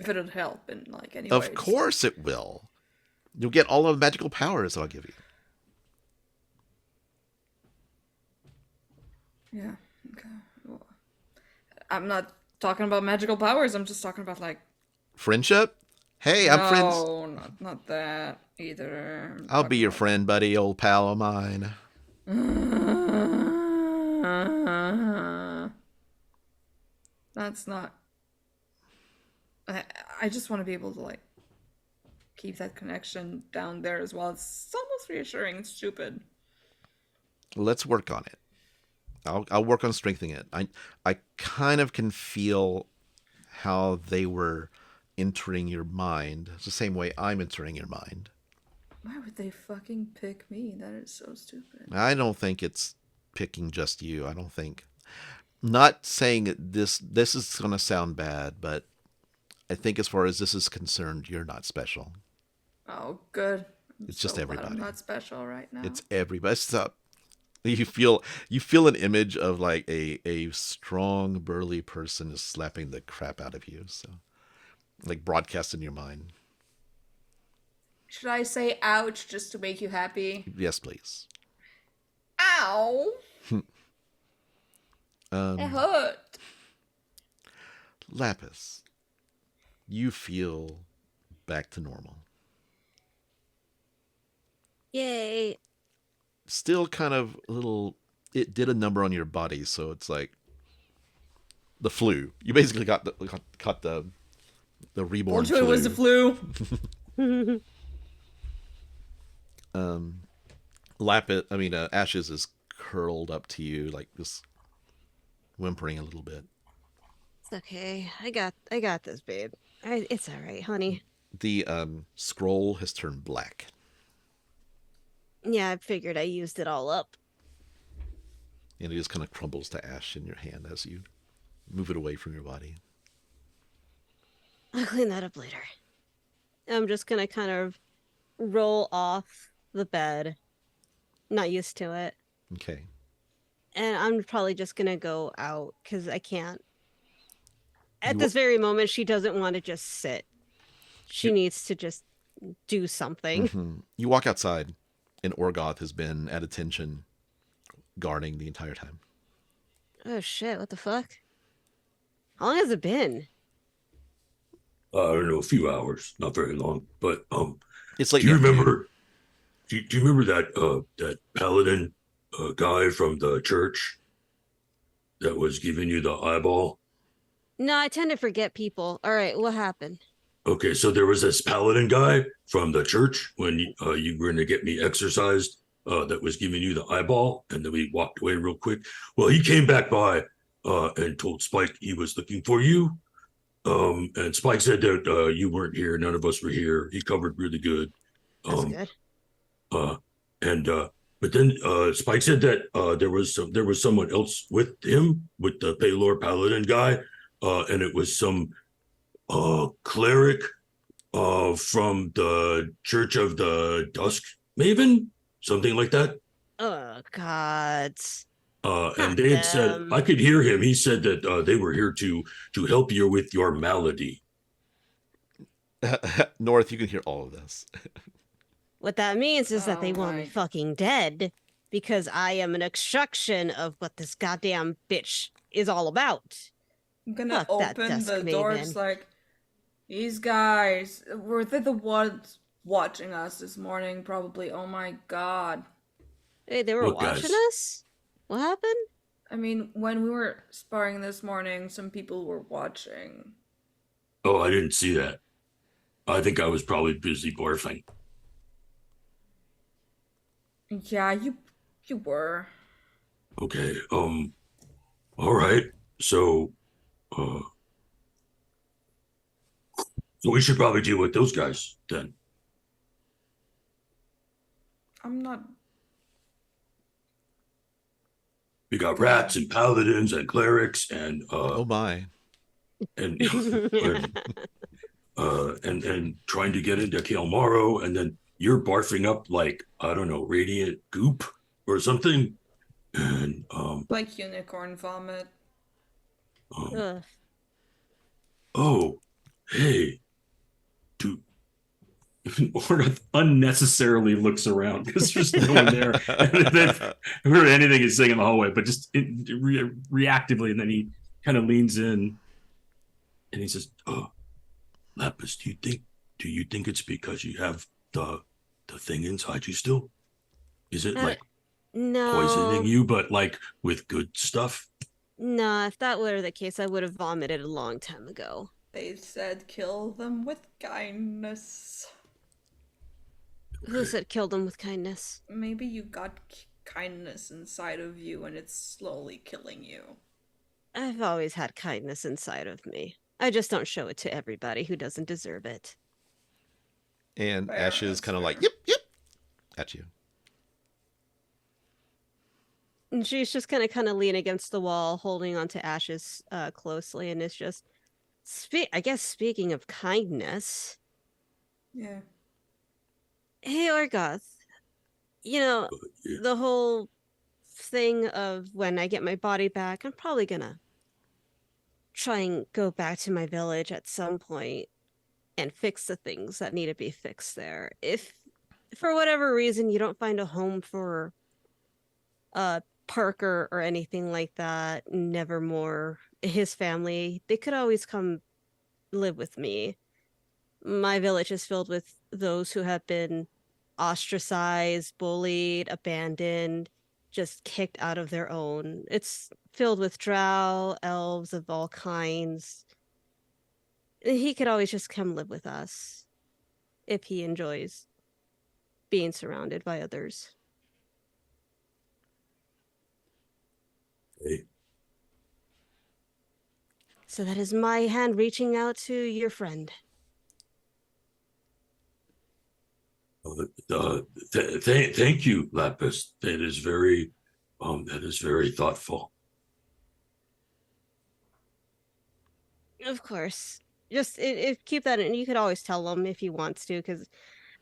it'll help in like any Of ways? course it will. You'll get all of the magical powers I'll give you. Yeah, okay. Well, I'm not talking about magical powers, I'm just talking about like... Friendship? Hey, I'm friends. No, not that either. I'll be your friend, buddy, old pal of mine. That's not... I just want to be able to like keep that connection down there as well. It's almost reassuring. It's stupid. Let's work on it. I'll work on strengthening it. I kind of can feel how they were entering your mind. It's the same way I'm entering your mind. Why would they fucking pick me? That is so stupid. I don't think it's picking just you. I don't think. Not saying this is going to sound bad, but I think as far as this is concerned, you're not special. Oh, good. It's just everybody. I'm not special right now. It's everybody. Stop. You feel an image of like a strong, burly person is slapping the crap out of you. So, like broadcast in your mind. Should I say ouch just to make you happy? Yes, please. Ow! It hurt. Laphus, you feel back to normal. Yay. Still kind of a little, it did a number on your body, so it's like the flu. You basically got the The reborn Told you it was the flu. Ashes is curled up to you, like just whimpering a little bit. It's okay. I got this, babe. It's all right, honey. The scroll has turned black. Yeah, I figured I used it all up. And it just kind of crumbles to ash in your hand as you move it away from your body. I'll clean that up later. I'm just gonna kind of roll off the bed. Not used to it. Okay. And I'm probably just gonna go out because I can't. At this very moment, she doesn't want to just sit. She needs to just do something. Mm-hmm. You walk outside, and Orgoth has been at attention, guarding the entire time. Oh shit! What the fuck? How long has it been? I don't know, a few hours, not very long. But It's like do you remember? Do you remember that paladin guy from the church that was giving you the eyeball? No, I tend to forget people. All right, what happened? Okay, so there was this paladin guy from the church when you were going to get me exercised that was giving you the eyeball, and then we walked away real quick. Well, he came back by and told Spike he was looking for you. And Spike said that you weren't here. None of us were here. He covered really good. That's good. But then Spike said that there was someone else with him, with the Paylor Paladin guy, and it was some cleric from the Church of the Dusk Maven, something like that. Oh God. And they had said, I could hear him. He said that they were here to help you with your malady. North, you can hear all of this. What that means is that they Oh want me my. fucking dead because I am an obstruction of what this goddamn bitch is all about. I'm gonna Fuck that open dusk the door. maven. It's like, these guys, were they the ones watching us this morning? Probably. Oh my god. Hey, they were Look, watching guys. us? What happened? I mean, when we were sparring this morning, some people were watching. Oh, I didn't see that. I think I was probably busy barfing. Yeah, you were. Okay. All right. So we should probably deal with those guys then. I'm not. We got rats and paladins and clerics and Oh my. and and trying to get into Kilmaro, and then you're barfing up like, I don't know, radiant goop or something. And Like unicorn vomit. Ugh. oh, hey, dude. Orgoth unnecessarily looks around because there's no one there. And then heard anything he's saying in the hallway, but just reactively, and then he kind of leans in And he says, Laphus, do you think it's because you have the thing inside you still? Is it like No. poisoning you, but like with good stuff? No, if that were the case, I would have vomited a long time ago. They said kill them with kindness. Who said kill them with kindness? Maybe you got kindness inside of you and it's slowly killing you. I've always had kindness inside of me. I just don't show it to everybody who doesn't deserve it. And Fair, Ash is that's kind of like, fair. yep, at you. And she's just gonna kind of lean against the wall, holding onto Ashes closely, and is just, I guess speaking of kindness, Yeah. hey Orgoth, you know, Yeah. the whole thing of when I get my body back, I'm probably gonna try and go back to my village at some point and fix the things that need to be fixed there. If for whatever reason you don't find a home for Parker or anything like that, Nevermore, his family, they could always come live with me. My village is filled with those who have been ostracized, bullied, abandoned, just kicked out of their own. It's filled with drow, elves of all kinds. He could always just come live with us if he enjoys being surrounded by others. Hey. So that is my hand reaching out to your friend. Thank you, Laphus. That is very thoughtful. Of course. Just keep that in. You could always tell him if he wants to, because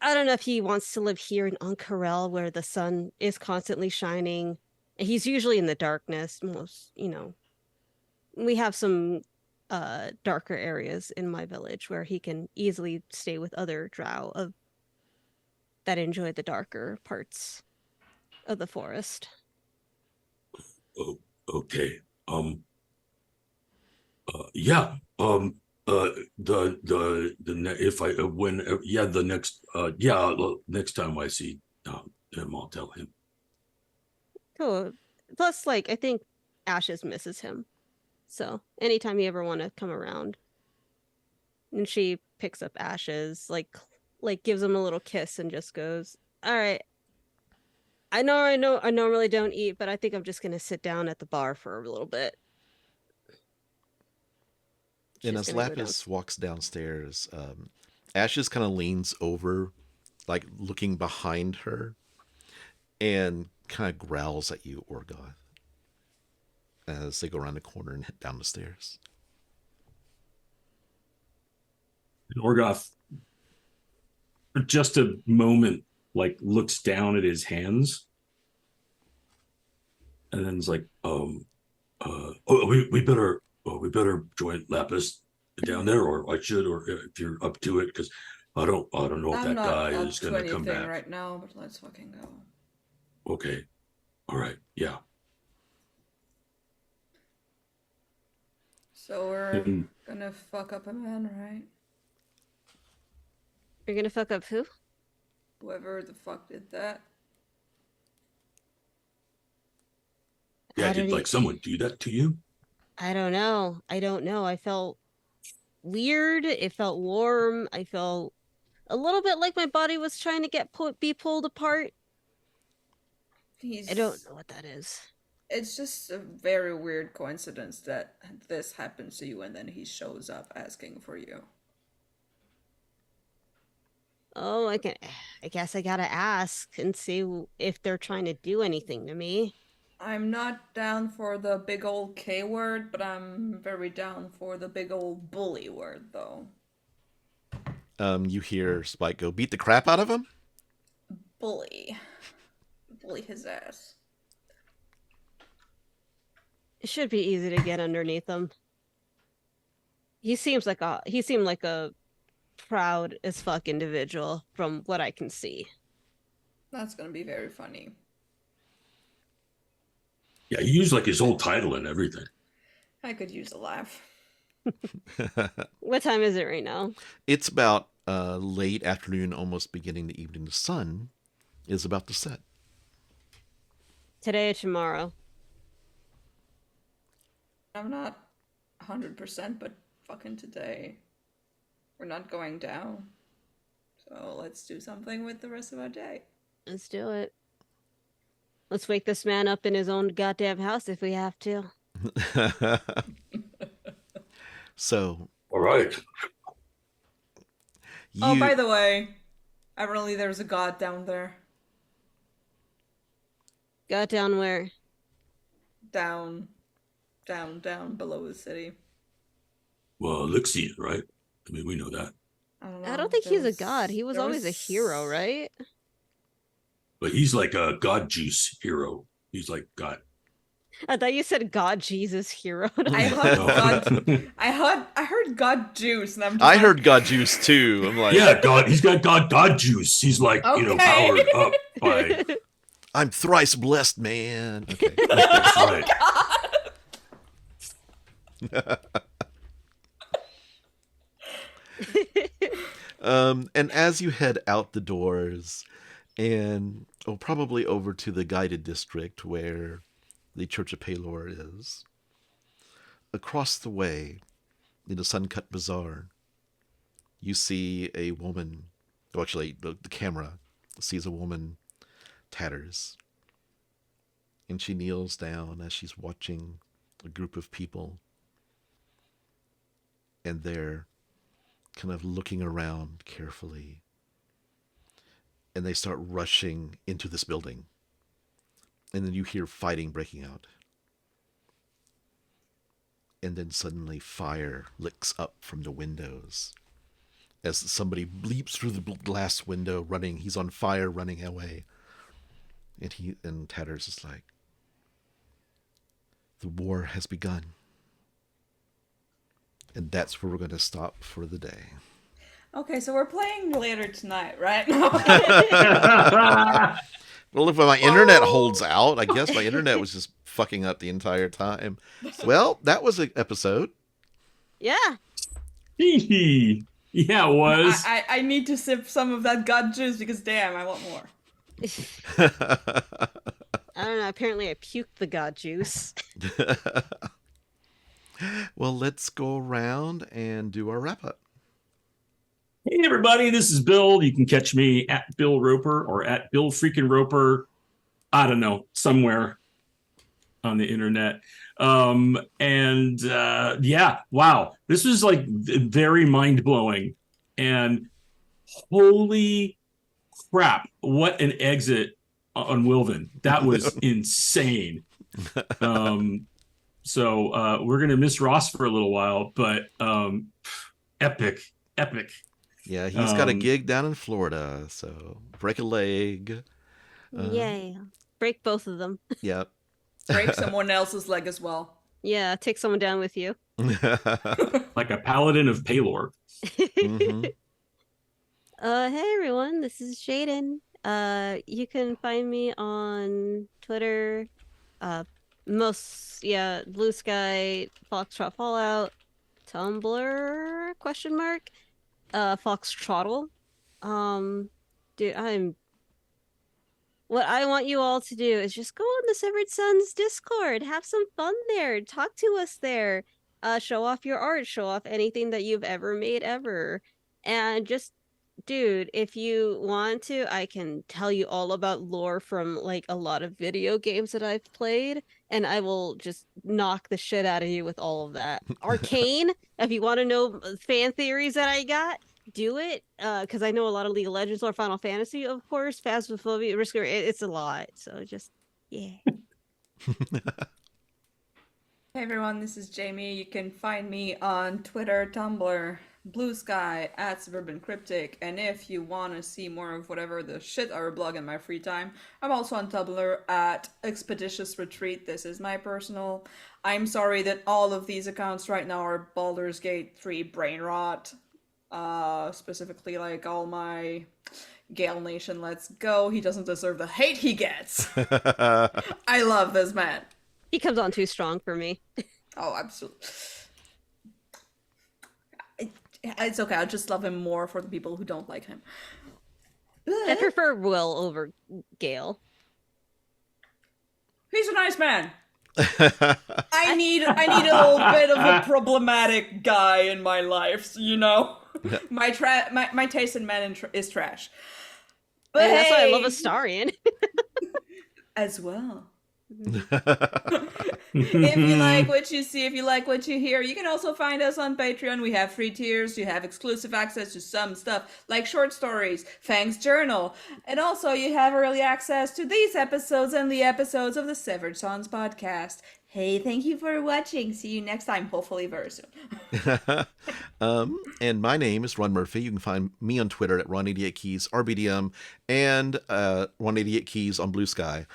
I don't know if he wants to live here in Ankarel where the sun is constantly shining. He's usually in the darkness. We have some darker areas in my village where he can easily stay with other drow that enjoy the darker parts of the forest. Oh, okay. Yeah. Next time I see him, I'll tell him. Cool. Plus, I think Ashes misses him. So anytime you ever want to come around. And she picks up Ashes, gives him a little kiss and just goes, all right. I normally don't eat, but I think I'm just going to sit down at the bar for a little bit. And as Laphus walks downstairs, Ashes kind of leans over, looking behind her, and kind of growls at you, Orgoth, as they go around the corner and head down the stairs. And Orgoth, for just a moment, looks down at his hands, and then is like, we better join Laphus down there, or I should, or if you're up to it, because I don't know if that guy is going to come back right now. But let's fucking go. Okay, all right, yeah. So we're gonna fuck up a man, right? You're gonna fuck up who? Whoever the fuck did that. Yeah, did someone do that to you? I don't know. I felt weird. It felt warm. I felt a little bit like my body was trying to be pulled apart. I don't know what that is. It's just a very weird coincidence that this happens to you and then he shows up asking for you. Oh, I guess I gotta ask and see if they're trying to do anything to me. I'm not down for the big old K word, but I'm very down for the big old bully word, though. You hear Spike go, beat the crap out of him? Bully. Bully his ass. It should be easy to get underneath him. He seemed like a proud as fuck individual from what I can see. That's gonna be very funny. Yeah, he used his whole title and everything. I could use a laugh. What time is it right now? It's about late afternoon, almost beginning the evening. The sun is about to set. Today or tomorrow? I'm not 100%, but fucking today. We're not going down. So let's do something with the rest of our day. Let's do it. Let's wake this man up in his own goddamn house if we have to. So. All right. Oh, by the way, apparently there's a god down there. God down where? Down below the city. Well, Elixir, right? I mean, we know that. I don't think he's a god. He was always a hero, right? But he's like a god juice hero. He's like God. I thought you said God Jesus hero. I heard God juice, and I'm just heard God juice too. I'm like, yeah, God. He's got God juice. He's like, powered up by. I'm thrice blessed, man. Okay. That's right. And as you head out the doors and probably over to the guided district where the Church of Pelor is, across the way in the Suncut Bazaar, you see a woman. Well, actually, the camera sees a woman, Tatters. And she kneels down as she's watching a group of people. And they're kind of looking around carefully. And they start rushing into this building. And then you hear fighting breaking out. And then suddenly fire licks up from the windows. As somebody leaps through the glass window running. He's on fire running away. And Tatters is like, the war has begun. And that's where we're going to stop for the day. Okay, so we're playing later tonight, right? Well, if my internet holds out, I guess my internet was just fucking up the entire time. Well, that was an episode. Yeah. Yeah, it was. I need to sip some of that gut juice because damn, I want more. I don't know. Apparently, I puked the god juice. Well, let's go around and do our wrap up. Hey everybody, this is Bill. You can catch me at Bill Roper or at Bill freaking Roper. I don't know, somewhere on the internet. Yeah, wow. This was like very mind-blowing. And holy crap, what an exit on Wilvan. That was insane. So we're gonna miss Ross for a little while, but epic. Yeah, he's got a gig down in Florida, so break a leg. Yay. Break both of them. Yep. Break someone else's leg as well. Yeah, take someone down with you. Like a paladin of Palor. Mm-hmm. Hey everyone, this is Jaiden. You can find me on Twitter, Blue Sky, Foxtrot Fallout, Tumblr, ? Foxtrottle. Dude, what I want you all to do is just go on the Severed Sons Discord, have some fun there, talk to us there, show off your art, show off anything that you've ever made ever, and just, dude, if you want to, I can tell you all about lore from like a lot of video games that I've played, and I will just knock the shit out of you with all of that. Arcane, if you want to know fan theories that I got, do it, because I know a lot of League of Legends or Final Fantasy, of course. Phasmophobia, it's a lot, so just, yeah. Hey everyone, this is Jaime. You can find me on Twitter, Tumblr, Blue Sky, at Suburban Cryptic, and if you want to see more of whatever the shit I blog in my free time, I'm also on Tumblr at Expeditious Retreat. This is my personal. I'm sorry that all of these accounts right now are Baldur's Gate 3 brain rot. Specifically like all my Gale Nation Let's Go. He doesn't deserve the hate he gets. I love this man. He comes on too strong for me. Oh, absolutely. It's okay. I just love him more for the people who don't like him. I prefer Will over Gale. He's a nice man. I need a little bit of a problematic guy in my life, you know. My taste in men is trash. But and that's why I love hey, Astarion. as well. If you like what you see, if you like what you hear, you can also find us on Patreon. We have free tiers. You have exclusive access to some stuff like short stories, Fang's Journal, and also you have early access to these episodes and the episodes of the Severed Sons podcast. Hey, thank you for watching. See you next time, hopefully very soon. And my name is Ron Murphy. You can find me on Twitter at Ron88Keys, RBDM, and Ron88Keys on Blue Sky.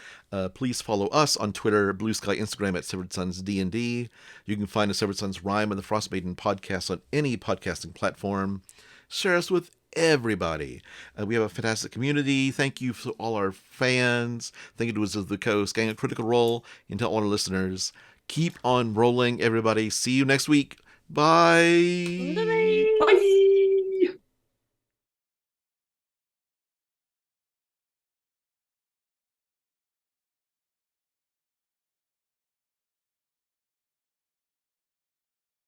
Please follow us on Twitter, Blue Sky, Instagram at Severed Sons D&D. You can find the Severed Sons Rhyme and the Frost Maiden podcast on any podcasting platform. Share us with everybody. We have a fantastic community. Thank you to all our fans. Thank you to Wizards of the Coast, Gang of Critical Role, and to all our listeners. Keep on rolling, everybody. See you next week. Bye. Bye. Bye.